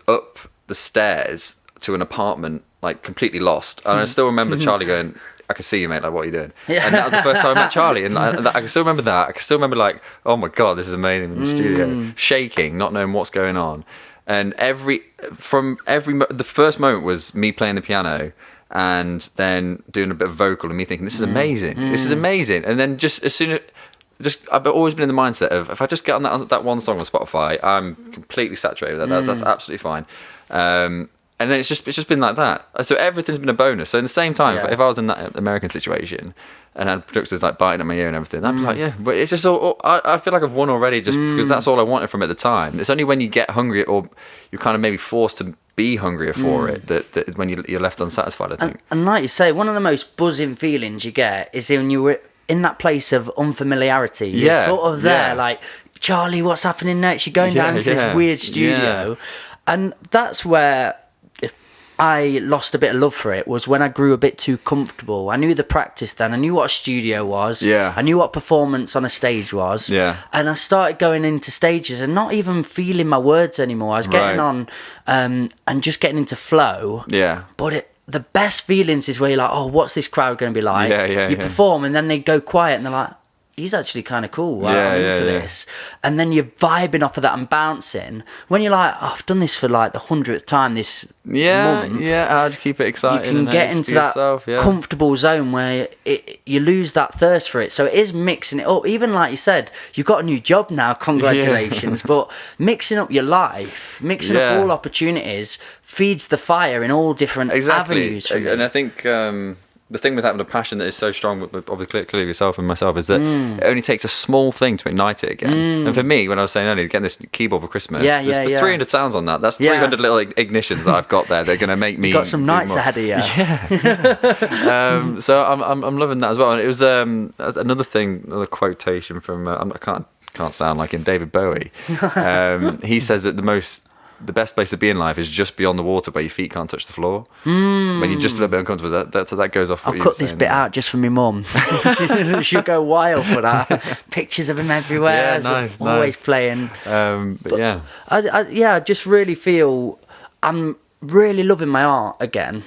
up the stairs to an apartment, like completely lost, and I still remember Charlie going, I can see you, mate, like, what are you doing? And that was the first time I met Charlie, and I can still remember that. I can still remember, like, oh my god, this is amazing in the studio, shaking, not knowing what's going on. And the first moment was me playing the piano and then doing a bit of vocal and me thinking, this is amazing. This is amazing. And then just as soon as I've always been in the mindset of, if I just get on that one song on Spotify, I'm completely saturated with that. That's absolutely fine. And then it's just been like that. So everything's been a bonus. So in the same time, if I was in that American situation and had producers like biting at my ear and everything, I'd be like, yeah, but it's just all. I feel like I've won already, just because that's all I wanted from it at the time. It's only when you get hungry, or you're kind of maybe forced to be hungrier for it, that when you're left unsatisfied, I think. And like you say, one of the most buzzing feelings you get is when in that place of unfamiliarity. You're sort of there, like, Charlie, what's happening next? You're going down to this weird studio. And that's where I lost a bit of love for it, was when I grew a bit too comfortable. I knew the practice then. I knew what a studio was. I knew what performance on a stage was. And I started going into stages and not even feeling my words anymore. I was getting on and just getting into flow. But the best feelings is where you're like, oh, what's this crowd going to be like? You perform and then they go quiet and they're like, he's actually kind of cool. I'm into this. And then you're vibing off of that and bouncing. When you're like, oh, I've done this for like the 100th time this month. How do you keep it exciting? You can get into that comfortable zone where you lose that thirst for it. So it is mixing it up. Even like you said, you've got a new job now. Congratulations. But mixing up your life, mixing up all opportunities feeds the fire in all different avenues. And I think... the thing with having a passion that is so strong, with obviously clearly yourself and myself, is that it only takes a small thing to ignite it again. And for me, when I was saying earlier, getting this keyboard for Christmas, there's 300 sounds on that. That's 300 little ignitions that I've got there. They're going to make me. You've got some nights ahead of you. So I'm loving that as well. And it was another quotation from I can't sound like him, David Bowie. He says that the best place to be in life is just beyond the water where your feet can't touch the floor. When you're just a little bit uncomfortable, that goes off. I'll cut this bit out just for my mum. She'll go wild for that. Pictures of him everywhere. Always playing. I just really feel I'm really loving my art again.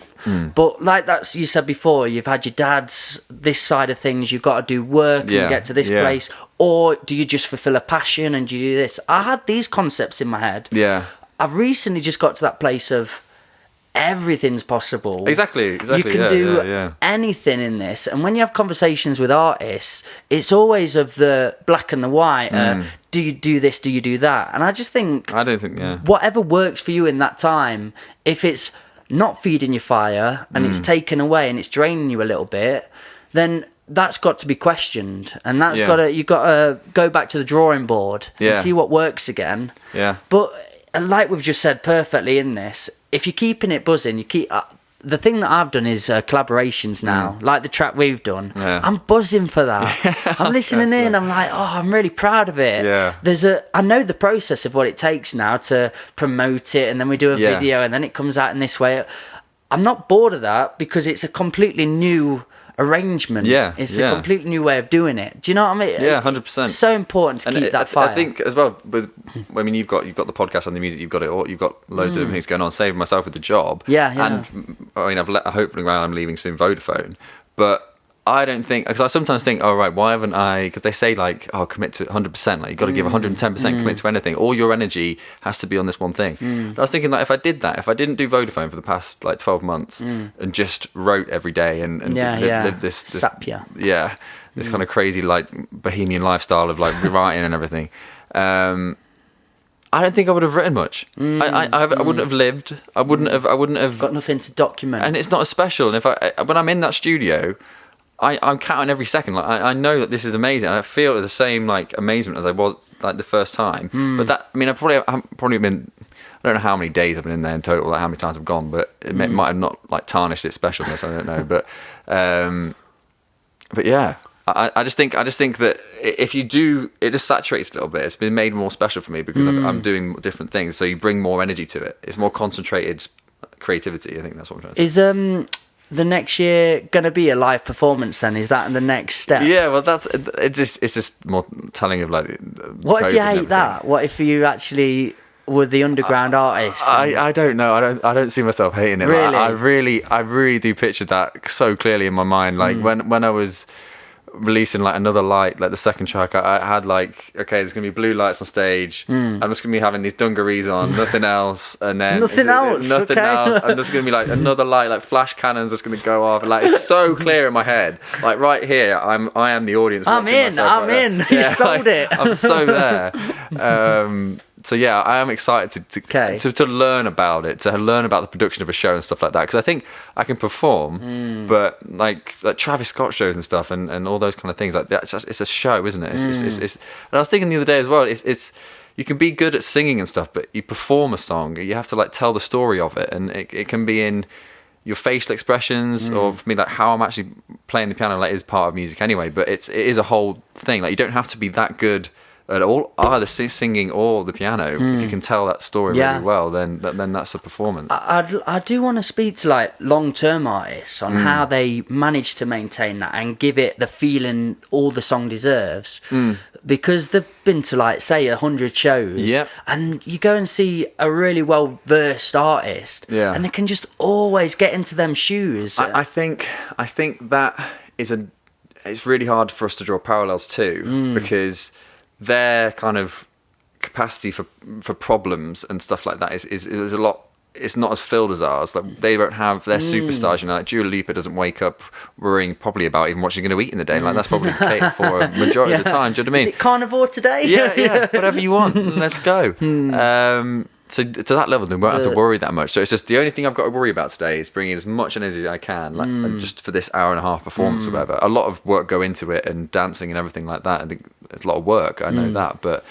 But like you said before, you've had your dad's this side of things, you've got to do work and get to this place, or do you just fulfill a passion and do you do this? I had these concepts in my head. I've recently just got to that place of everything's possible. Exactly. You can do anything in this. And when you have conversations with artists, it's always of the black and the white. Do you do this? Do you do that? And I just think... I don't think, whatever works for you in that time, if it's not feeding your fire and it's taken away and it's draining you a little bit, then... that's got to be questioned, and you've got to go back to the drawing board and see what works again. But like we've just said perfectly in this, if you're keeping it buzzing, you keep the thing that I've done is collaborations now, like the track we've done. I'm buzzing for that. I'm listening in, I'm like, oh, I'm really proud of it. I know the process of what it takes now to promote it, and then we do a video, and then it comes out in this way. I'm not bored of that because it's a completely new arrangement. It's a completely new way of doing it. Do you know what I mean? 100%. It's so important to keep that fire. I think as well you've got the podcast and the music, you've got loads of different things going on. Saving myself with the job. And I mean, I hope around I'm leaving soon Vodafone, but I don't think, because I sometimes think, oh right, why haven't I? Because they say like, oh, commit to 100%. Like you got to give 110% commit to anything. All your energy has to be on this one thing. But I was thinking, like, if I did that, if I didn't do Vodafone for the past like 12 months and just wrote every day and lived this this kind of crazy like bohemian lifestyle of like writing and everything. I don't think I would have written much. I wouldn't have lived. I wouldn't have got nothing to document. And it's not as special. And when I'm in that studio, I'm counting every second. Like I know that this is amazing. I feel the same like amazement as I was like the first time. But that, I mean, I've probably been. I don't know how many days I've been in there in total, like how many times I've gone, but it might have not like tarnished its specialness. I don't know, but yeah. I just think that if you do, it just saturates a little bit. It's been made more special for me because I'm doing different things. So you bring more energy to it. It's more concentrated creativity. I think that's what I'm trying to say. Is the next year going to be a live performance then? Is that the next step? Yeah, well, it's just more telling of like. What if you hate that? What if you actually were the underground artist? I don't know. I don't see myself hating it. Really? I really do picture that so clearly in my mind. Like when I was releasing like Another Light, like the second track, I had like, okay, there's gonna be blue lights on stage. I'm just gonna be having these dungarees on, nothing else, and then nothing else. I'm just gonna be like another light, like flash cannons just gonna go off. Like it's so clear in my head. Like right here, I am the audience. I'm in. You sold it. I'm so there. So yeah, I am excited to learn about it, to learn about the production of a show and stuff like that. Because I think I can perform, but like Travis Scott shows and stuff, and all those kind of things. Like it's a show, isn't it? It's and I was thinking the other day as well. It's you can be good at singing and stuff, but you perform a song, you have to like tell the story of it, and it can be in your facial expressions, or for me, like how I'm actually playing the piano, like is part of music anyway. But it is a whole thing. Like you don't have to be that good at all, either singing or the piano. If you can tell that story really well, then that's a performance. I do want to speak to like long-term artists on how they manage to maintain that and give it the feeling all the song deserves, because they've been to like say 100 shows, and you go and see a really well-versed artist, and they can just always get into them shoes. I think that it's really hard for us to draw parallels to, because their kind of capacity for problems and stuff like that is a lot. It's not as filled as ours. Like they don't have their superstars. You know, like Dua Lipa doesn't wake up worrying probably about even what she's going to eat in the day. Like that's probably catered for a majority of the time. Do you know what I mean? Is it carnivore today? Yeah, whatever you want. Let's go. So to that level, then we won't have to worry that much. So it's just the only thing I've got to worry about today is bringing as much energy as I can, like and just for this hour and a half performance or whatever. A lot of work go into it, and dancing and everything like that. I think it's a lot of work. I know that, but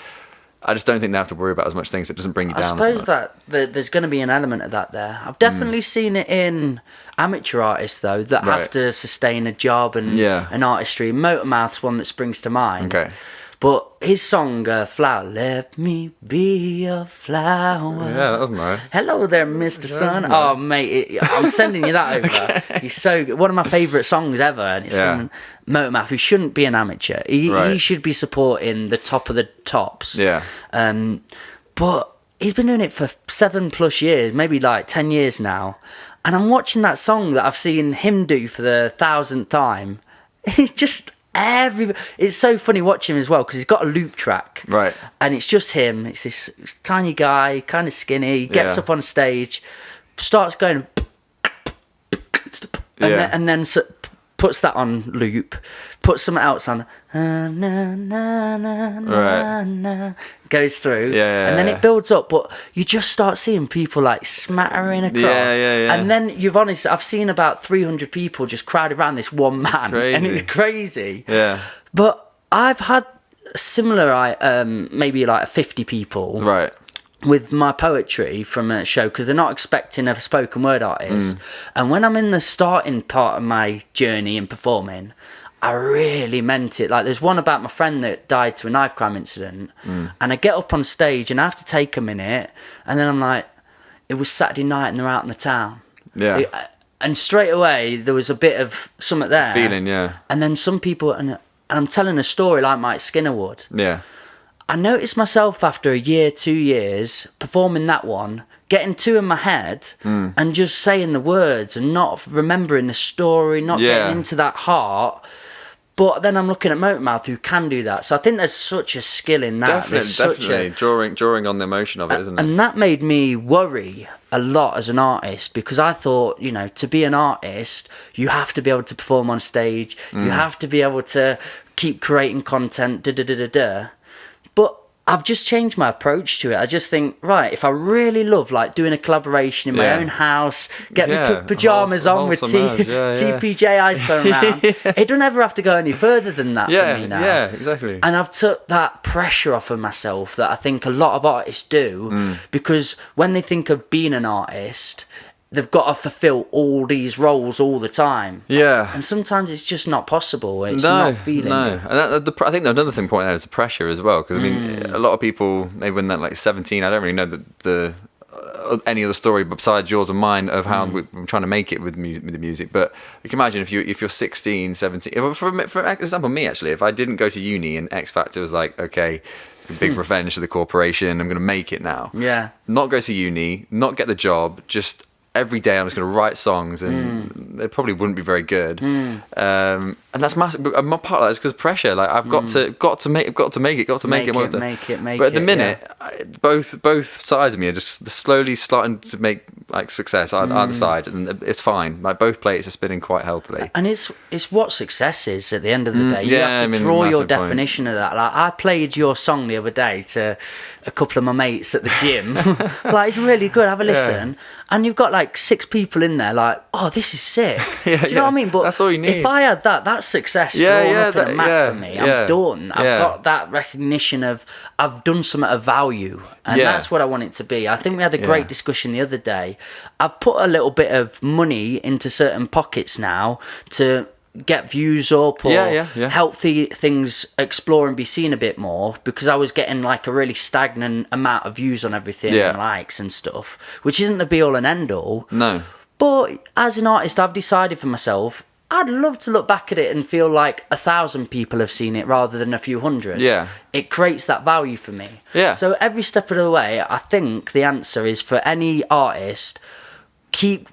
I just don't think they have to worry about as much things. It doesn't bring you down. I suppose that there's going to be an element of that there. I've definitely seen it in amateur artists though that have to sustain a job and an artistry. Motormouth's one that springs to mind. Okay. But his song, Flower, let me be a flower. Yeah, that was nice. Hello there, Mr. Sun. Nice. Oh, mate, I'm sending you that over. Okay. He's so good. One of my favourite songs ever. And it's from Motormouth, who shouldn't be an amateur. He should be supporting the top of the tops. Yeah. But he's been doing it for 7+ years, maybe like 10 years now. And I'm watching that song that I've seen him do for the 1000th time. He's just... it's so funny watching him as well, because he's got a loop track, right? And it's just him. It's this tiny guy, kind of skinny, gets up on stage, starts going, and then puts that on loop, puts something else on, goes through, and then it builds up. But you just start seeing people like smattering across, and then I've seen about 300 people just crowd around this one man, and it's crazy. Yeah. But I've had similar, maybe like 50 people, right, with my poetry from a show, because they're not expecting a spoken word artist. And when I'm in the starting part of my journey in performing, I really meant it. Like there's one about my friend that died to a knife crime incident, and I get up on stage and I have to take a minute, and then I'm like, it was Saturday night and they're out in the town. And straight away there was a bit of something there, feeling, and then some people, and I'm telling a story like Mike Skinner would. I noticed myself after a year, 2 years, performing that one, getting two in my head and just saying the words and not remembering the story, not getting into that heart. But then I'm looking at Motormouth, who can do that. So I think there's such a skill in that. Definitely. Drawing on the emotion of it, isn't it? And that made me worry a lot as an artist, because I thought, to be an artist, you have to be able to perform on stage. You have to be able to keep creating content, But I've just changed my approach to it. I just think, right, if I really love like doing a collaboration in my own house, get me pajamas on with TPJI's going around, it don't ever have to go any further than that for me now. Yeah, exactly. And I've took that pressure off of myself that I think a lot of artists do, because when they think of being an artist, they've got to fulfill all these roles all the time. Yeah. And sometimes it's just not possible. It's not feeling it. And I think another thing pointed out is the pressure as well. Because, I mean, a lot of people, maybe when they're like 17, I don't really know the any other story besides yours and mine of how I'm trying to make it with the music. But you can imagine if you're 16, 17... For example, me, actually, if I didn't go to uni and X Factor was like, okay... big revenge to the corporation, I'm going to make it now. Yeah. Not go to uni, not get the job, just... every day I'm just going to write songs, and they probably wouldn't be very good. And that's massive. But my part of that is because of pressure. Like I've got to make it. But at the minute, both sides of me are just slowly starting to make like success either side, and it's fine. Like both plates are spinning quite healthily. And it's what success is at the end of the day. You have to draw your definition of that. Like I played your song the other day to a couple of my mates at the gym. Like it's really good. Have a listen. And you've got like 6 people in there like, oh, this is sick. Do you know what I mean? But that's all you need. If I had that that's success Yeah, drawn yeah, up in a that- map yeah, for me. yeah, I'm done. I've yeah. got that recognition of I've done something of value, and Yeah. that's what I want it to be. I think we had a Yeah. great discussion the other day. I've put a little bit of money into certain pockets now to get views up or Yeah. help things explore and be seen a bit more, because I was getting like a really stagnant amount of views on everything Yeah. and likes and stuff, which isn't the be all and end all. No. But as an artist, I've decided for myself, I'd love to look back at it and feel like 1,000 people have seen it rather than a few hundred. Yeah. It creates that value for me. Yeah. So every step of the way, I think the answer is for any artist, keep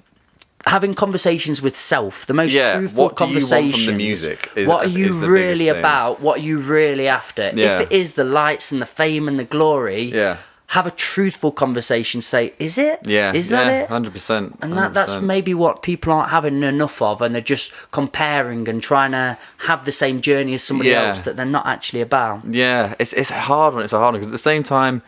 having conversations with self, the most truthful what do you want conversations. from the music? What are you is the really biggest thing. about? What are you really after? Yeah. If it is the lights and the fame and the glory, Yeah. have a truthful conversation. Say, is it? Yeah. Is that it? 100%. And that's maybe what people aren't having enough of, and they're just comparing and trying to have the same journey as somebody Yeah. else that they're not actually about. Yeah, it's a hard one. It's a hard one because at the same time,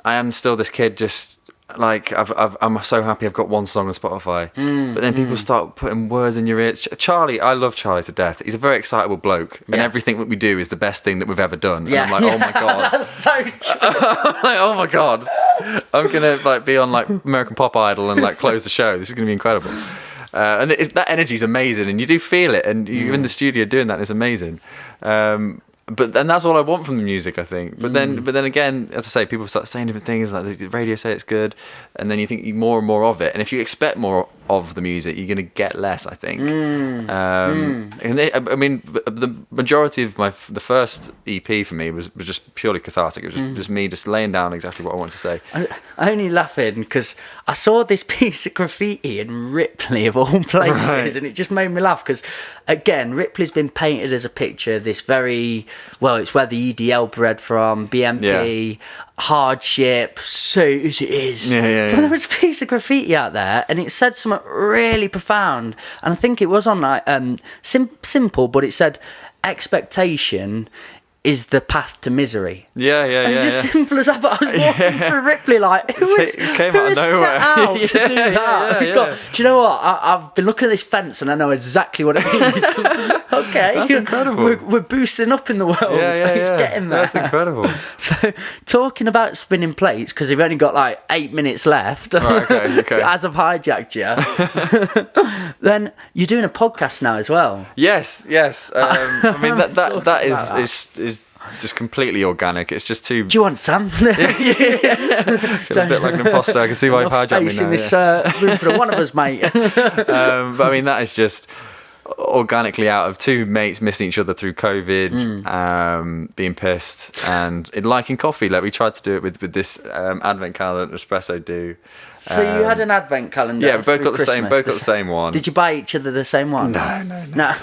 I am still this kid. Just like I'm so happy I've got one song on Spotify. But then people start putting words in your ears. Charlie, I love Charlie to death. He's a very excitable bloke, and Yeah. everything that we do is the best thing that we've ever done. Yeah. And I'm like, oh my god. That's so true. I'm like, oh my god, I'm gonna like be on like American Pop Idol and like close the show. This is gonna be incredible. And that energy's amazing, and you do feel it, and you're in the studio doing that. And it's amazing. But then that's all I want from the music, I think. But then again, as I say, people start saying different things. Like the radio say it's good, and then you think more and more of it. And if you expect more of the music, you're going to get less, I think. I mean, the majority of the first EP for me was just purely cathartic. It was just me just laying down exactly what I wanted to say. I only laughing because I saw this piece of graffiti in Ripley of all places, Right. and it just made me laugh because, again, Ripley's been painted as a picture of this very, well, it's where the EDL bred from, BMP, hardship, so as it is. Yeah. But there was a piece of graffiti out there, and it said something really profound, and I think it was on like simple, but it said, expectation is the path to misery. Yeah. It's just simple as that. But I was walking through Ripley like, who It came out of was nowhere. set out to do Yeah, that? yeah. God, do you know what? I've been looking at this fence and I know exactly what it means. Okay, That's incredible. We're boosting up in the world. It's getting there. That's incredible. So, talking about spinning plates, because we've only got like 8 minutes left. Right, okay. As I've hijacked you, then you're doing a podcast now as well. Yes. I mean that Talking that about is just completely organic. It's just too. Do you want some? Feel a bit like an imposter. I can see why you've Enough hijacked me space now. in this yeah. room for one of us, mate. But I mean that is just organically out of two mates missing each other through COVID, being pissed and liking coffee. Like we tried to do it with this advent calendar that Espresso do. So you had an advent calendar. Yeah, we both through got the same. Christmas. Both got the same one. Did you buy each other the same one? No.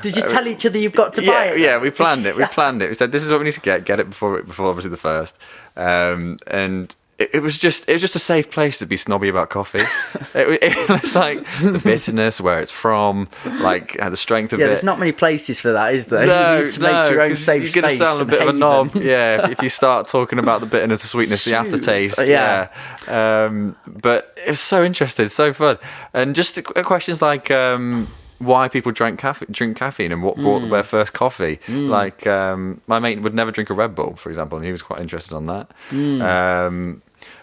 Did you tell each other you've got to buy it? Yeah, we planned it. We it. This is what we need to get it before obviously the first. And it was just a safe place to be snobby about coffee. It was like the bitterness, where it's from, like the strength of it. Yeah, there's not many places for that, is there? No, you need to make your own 'cause safe you're space. gonna sound a and bit of a haven. knob. Yeah, if you start talking about the bitterness, the sweetness, the aftertaste. Yeah. But it was so interesting, so fun, and just questions like why people drink caffeine and what brought their first coffee. Like my mate would never drink a Red Bull, for example, and he was quite interested on that.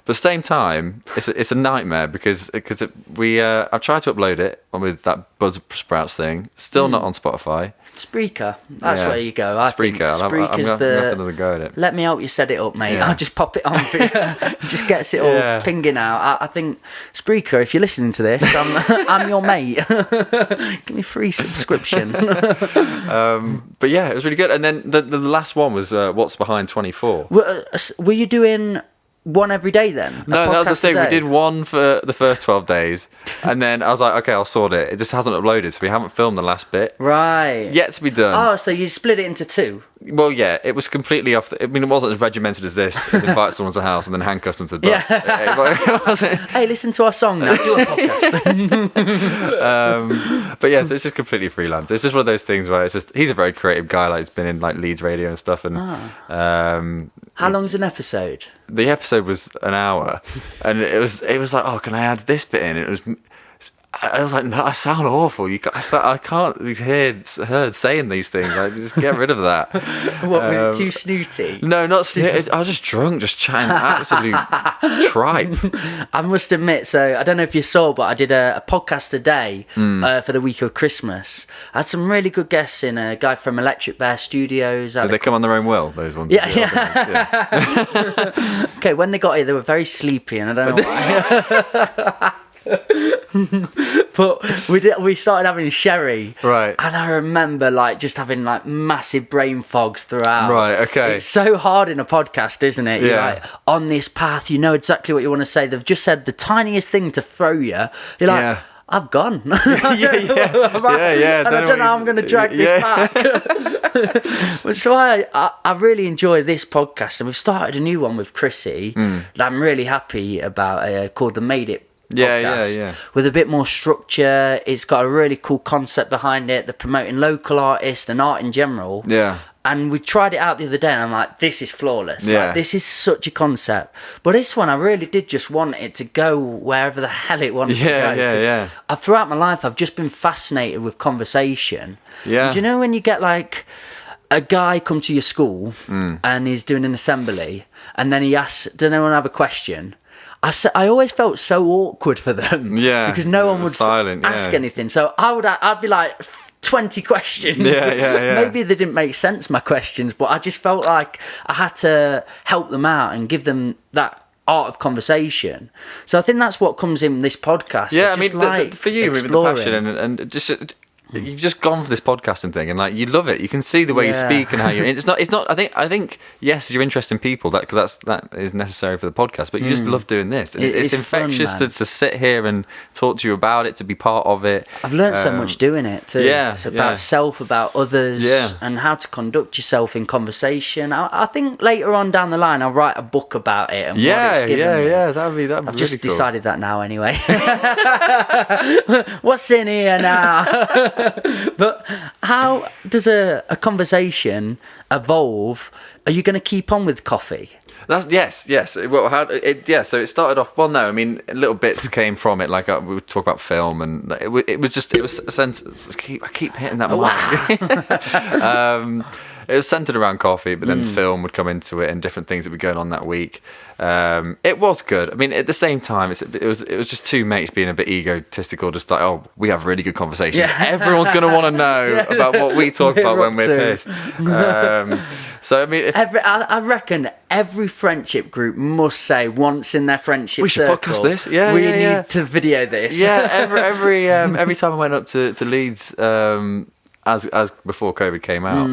But at the same time, it's a nightmare because I've tried to upload it with that Buzzsprouts thing. Still not on Spotify. Spreaker. That's Yeah. where you go. I think Spreaker. I'm Spreaker's gonna have to have another go at it. Let me help you set it up, mate. Yeah. I'll just pop it on for you. It just gets it all Yeah. pinging out. I think Spreaker, if you're listening to this, I'm your mate. Give me a free subscription. But yeah, it was really good. And then the last one was What's Behind 24. Were you doing one every day then? A No, that was the podcast a thing. We day? did one for the first 12 days, and then I was like, okay, I'll sort it. It just hasn't uploaded, so we haven't filmed the last bit. Right. Yet to be done. Oh, so you split it into two? Well, yeah, it was completely off. I mean, it wasn't as regimented as this, as invite someone to the house and then handcuff them to the bus. Yeah. It wasn't. Hey, listen to our song now. Do a podcast. But yeah, so it's just completely freelance. It's just one of those things where it's just he's a very creative guy. Like he's been in like Leeds Radio and stuff. And How long's an episode? the episode was an hour, and it was like, oh, can I add this bit in? It was. I was like, no, I sound awful. I can't be heard saying these things. Like, just get rid of that. What, was it too snooty? No, not snooty. I was just drunk, just chatting absolute tripe. I must admit, so I don't know if you saw, but I did a podcast a day for the week of Christmas. I had some really good guests in, a guy from Electric Bear Studios. Did they come on their own will, those ones? Yeah. Okay, when they got here, they were very sleepy, and I don't know why. But we started having sherry, right? And I remember like just having like massive brain fogs throughout. Right, okay. It's so hard in a podcast, isn't it? You're Yeah. like on this path, you know exactly what you want to say. They've just said the tiniest thing to throw you. You're like, Yeah. I've gone. yeah. And I don't know how I'm going to drag this back. So I really enjoy this podcast, and we've started a new one with Chrissy that I'm really happy about, called the Made It podcast. Yeah. With a bit more structure. It's got a really cool concept behind it. They're promoting local artists and art in general. Yeah. And we tried it out the other day, and I'm like, this is flawless. Yeah. Like, this is such a concept. But this one, I really did just want it to go wherever the hell it wants to go. Yeah. Throughout my life, I've just been fascinated with conversation. Yeah. And do you know when you get like a guy come to your school and he's doing an assembly, and then he asks, does anyone have a question? I always felt so awkward for them. Yeah. Because no one would silent, ask yeah. anything. So I'd be like 20 questions. Yeah. Maybe they didn't make sense, my questions, but I just felt like I had to help them out and give them that art of conversation. So I think that's what comes in this podcast. Yeah, I just mean, like for you, with the exploring. passion and just you've just gone for this podcasting thing, and like you love it. You can see the way you speak and how you. It's not. I think yes, you're interested in people because that is necessary for the podcast. But you just love doing this. It's infectious fun, to sit here and talk to you about it, to be part of it. I've learned so much doing it too. Yeah, it's about self, about others, and how to conduct yourself in conversation. I think later on down the line, I'll write a book about it. And what it's given me. That'd be I've really just cool. decided that now anyway. What's in here now? But how does a conversation evolve? Are you going to keep on with coffee? That's yes. Well, so it started off. Well, no, I mean, little bits came from it. Like we would talk about film, and it was a sentence. I keep hitting that. Wow. It was centered around coffee, but then film would come into it and different things that were going on that week. It was good. I mean, at the same time, it was just two mates being a bit egotistical, just like, oh, we have really good conversations. Yeah. Everyone's going to want to know about what we talk about when we're pissed. So I mean, I reckon every friendship group must say once in their friendship we should circle, podcast this. Yeah, we need to video this. Yeah, every time I went up to Leeds. As before COVID came out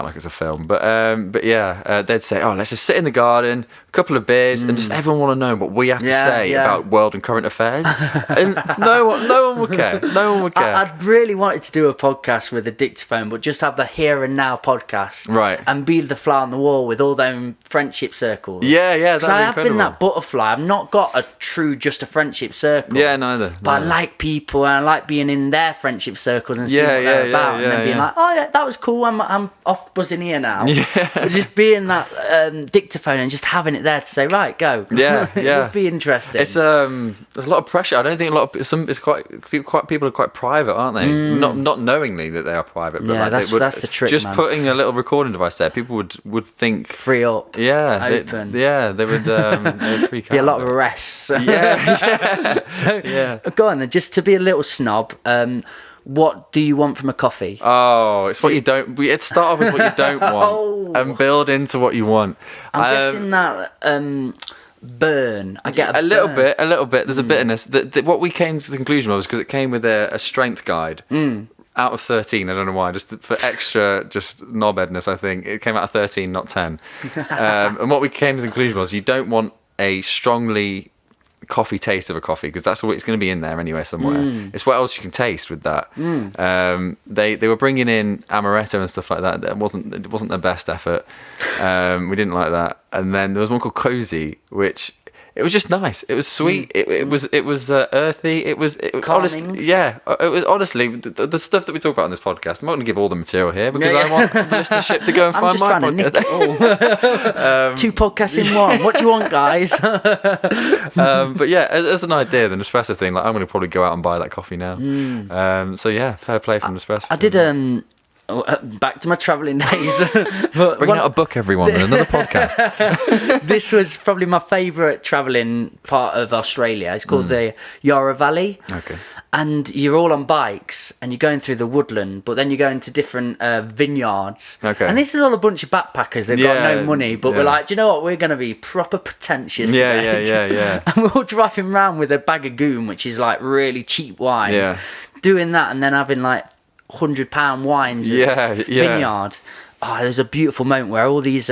like it's a film, but yeah, they'd say, oh, let's just sit in the garden, a couple of beers, and just everyone want to know what we have to say about world and current affairs, and no one would care. No one would care. I'd really wanted to do a podcast with a dictaphone, but just have the here and now podcast, right? And be the fly on the wall with all them friendship circles. Yeah, that'd be I have incredible. been that butterfly. I've not got a true just a friendship circle. Yeah, neither. But I like people, and I like being in their friendship circles and seeing what they're about, and then being like, oh yeah, that was cool. I'm off buzzing here now. Yeah. But just being that dictaphone and just having it there to say, right, go. Yeah. It would be interesting. It's there's a lot of pressure. I don't think people are quite private, aren't they? Not knowingly that they are private. But yeah, that's the trick. Just man. Putting a little recording device there, people would think free up. Yeah, open. They would freak out. Be a lot of arrests. Yeah. Go on then, just to be a little snob. What do you want from a coffee? Oh, it's what you don't. It start off with what you don't want and build into what you want. I'm guessing that burn. I get a little bit. There's a bitterness. What we came to the conclusion was because it came with a strength guide. Out of 13, I don't know why, just for extra just knobheadness, I think it came out of 13, not 10. And what we came to the conclusion was you don't want a strongly coffee taste of a coffee, because that's what it's going to be in there anyway somewhere. It's what else you can taste with that. They were bringing in amaretto and stuff like that. It wasn't their best effort. We didn't like that. And then there was one called Cozy, which it was just nice. It was sweet. It was earthy. It was honestly, yeah. It was honestly the stuff that we talk about on this podcast. I'm not going to give all the material here because I want the listenership to go and find my podcast. 2 podcasts in one. What do you want, guys? But yeah, as an idea, the Nespresso thing, like I'm going to probably go out and buy that coffee now. So yeah, fair play from Nespresso. I did back to my travelling days. Bringing out a book, everyone, and another podcast. This was probably my favourite travelling part of Australia. It's called the Yarra Valley. Okay. And you're all on bikes and you're going through the woodland, but then you're going to different vineyards. Okay. And this is all a bunch of backpackers. They've got no money, but we're like, do you know what? We're going to be proper pretentious today. Yeah. And we're all driving around with a bag of goon, which is like really cheap wine. Yeah. Doing that and then having like £100 wines in this vineyard. Oh, there's a beautiful moment where all these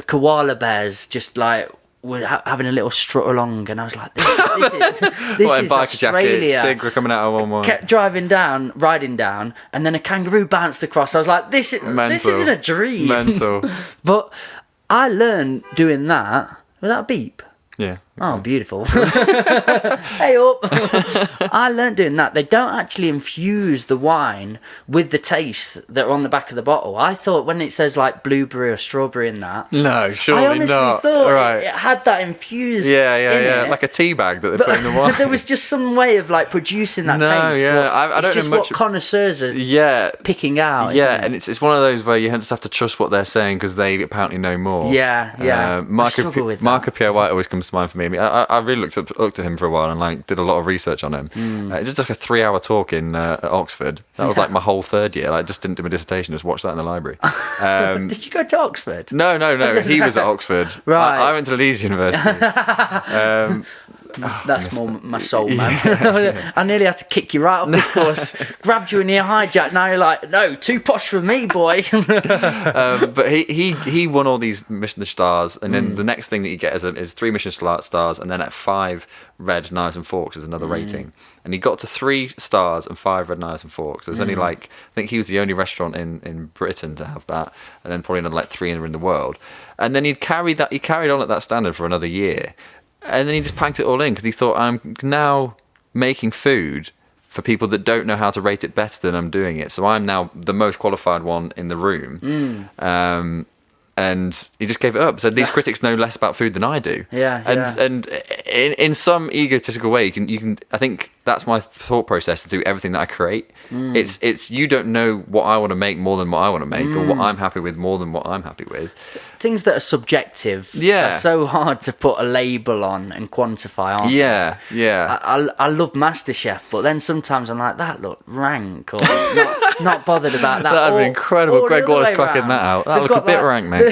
koala bears just like were having a little strut along, and I was like, this is Australia. Jacket, cig, we're coming out of one. Kept riding down, and then a kangaroo bounced across. I was like, this isn't a dream. Mental. But I learned doing that without a beep. Yeah. Oh, beautiful. Hey up. I learned doing that. They don't actually infuse the wine with the tastes that are on the back of the bottle. I thought when it says like blueberry or strawberry in that. No, surely I honestly not. thought it had that infused in it. Like a tea bag that they put in the wine. There was just some way of like producing that taste. I don't just know much. What connoisseurs are picking out. Yeah, isn't it? and it's one of those where you just have to trust what they're saying because they apparently know more. Yeah. Marco Pierre White always comes to mind for me. I really looked at him for a while and like did a lot of research on him. It just took a 3-hour talk in at Oxford. That was like my whole third year. I just didn't do my dissertation, just watched that in the library. Did you go to Oxford? No. He was at Oxford. Right. I went to Leeds University. That's more my soul, man. I nearly had to kick you right off this bus. Grabbed you in ear hijack. Now you're like, no, too posh for me, boy. But he won all these Michelin stars, and then the next thing that you get is 3 Michelin stars, and then at 5 red knives and forks is another rating. And he got to 3 stars and 5 red knives and forks. There's only I think he was the only restaurant in Britain to have that, and then probably another like 3 in the world. And then he carried on at that standard for another year. And then he just packed it all in because he thought, I'm now making food for people that don't know how to rate it better than I'm doing it. So I'm now the most qualified one in the room. And he just gave it up. So these critics know less about food than I do. And in some egotistical way, you can. I think that's my thought process to do everything that I create. It's you don't know what I want to make more than what I want to make, or what I'm happy with more than what I'm happy with. Things that are subjective are so hard to put a label on and quantify, aren't they? I love MasterChef, but then sometimes I'm like, that looked rank, or not bothered about that. That'd be incredible. Greg Wallace cracking that out. That looked a bit rank, mate.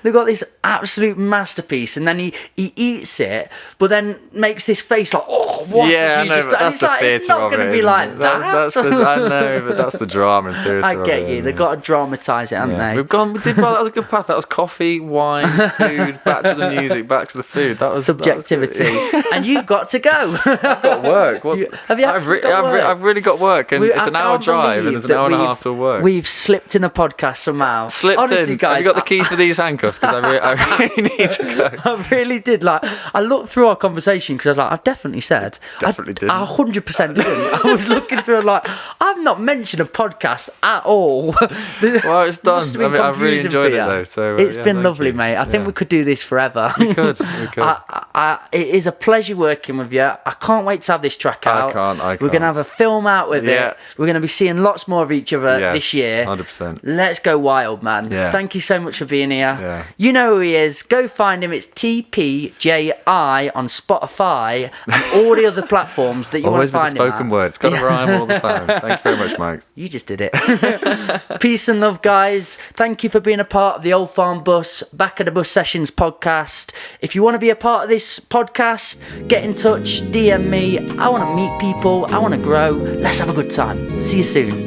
They've got this absolute masterpiece, and then he eats it, but then makes this face like, oh, what have you just done? That's the like, theatre it's not going to be like that. I know, but that's the drama and theatre. I get you. They've got to dramatise it, haven't they? We did well. That was a good path. That was coffee, wine, food, back to the music, back to the food. That was subjectivity. And you've got to go. I've got work. Have you actually got work? I've really got work, and it's an hour drive, and it's an hour and a half to work. We've slipped in a podcast somehow. Honestly, guys, have you got the key for these handcuffs? Because I really need to go. I really did. Like, I looked through our conversation because I was like, I've definitely said. Definitely didn't. I 100% didn't. I was looking through like, I've not mentioned a podcast at all. Well, it's done. I mean, I've really enjoyed it though. So it's been lovely, mate. I think we could do this forever. We could. It is a pleasure working with you. I can't wait to have this track out. I can't. We're going to have a film out with it. We're going to be seeing lots more of each other this year. 100%. Let's go wild, man. Yeah. Thank you so much for being here. Yeah. You know who he is. Go find him. It's TPJI on Spotify and all the other platforms that you want to find him Always with the spoken word. It's got to rhyme all the time. Thank you very much, Mike. You just did it. Peace and love, guys. Thank you for being a part of the Old Farm Bus, Back of the Bus Sessions podcast. If you want to be a part of this podcast, get in touch, DM me. I want to meet people. I want to grow. Let's have a good time. See you soon.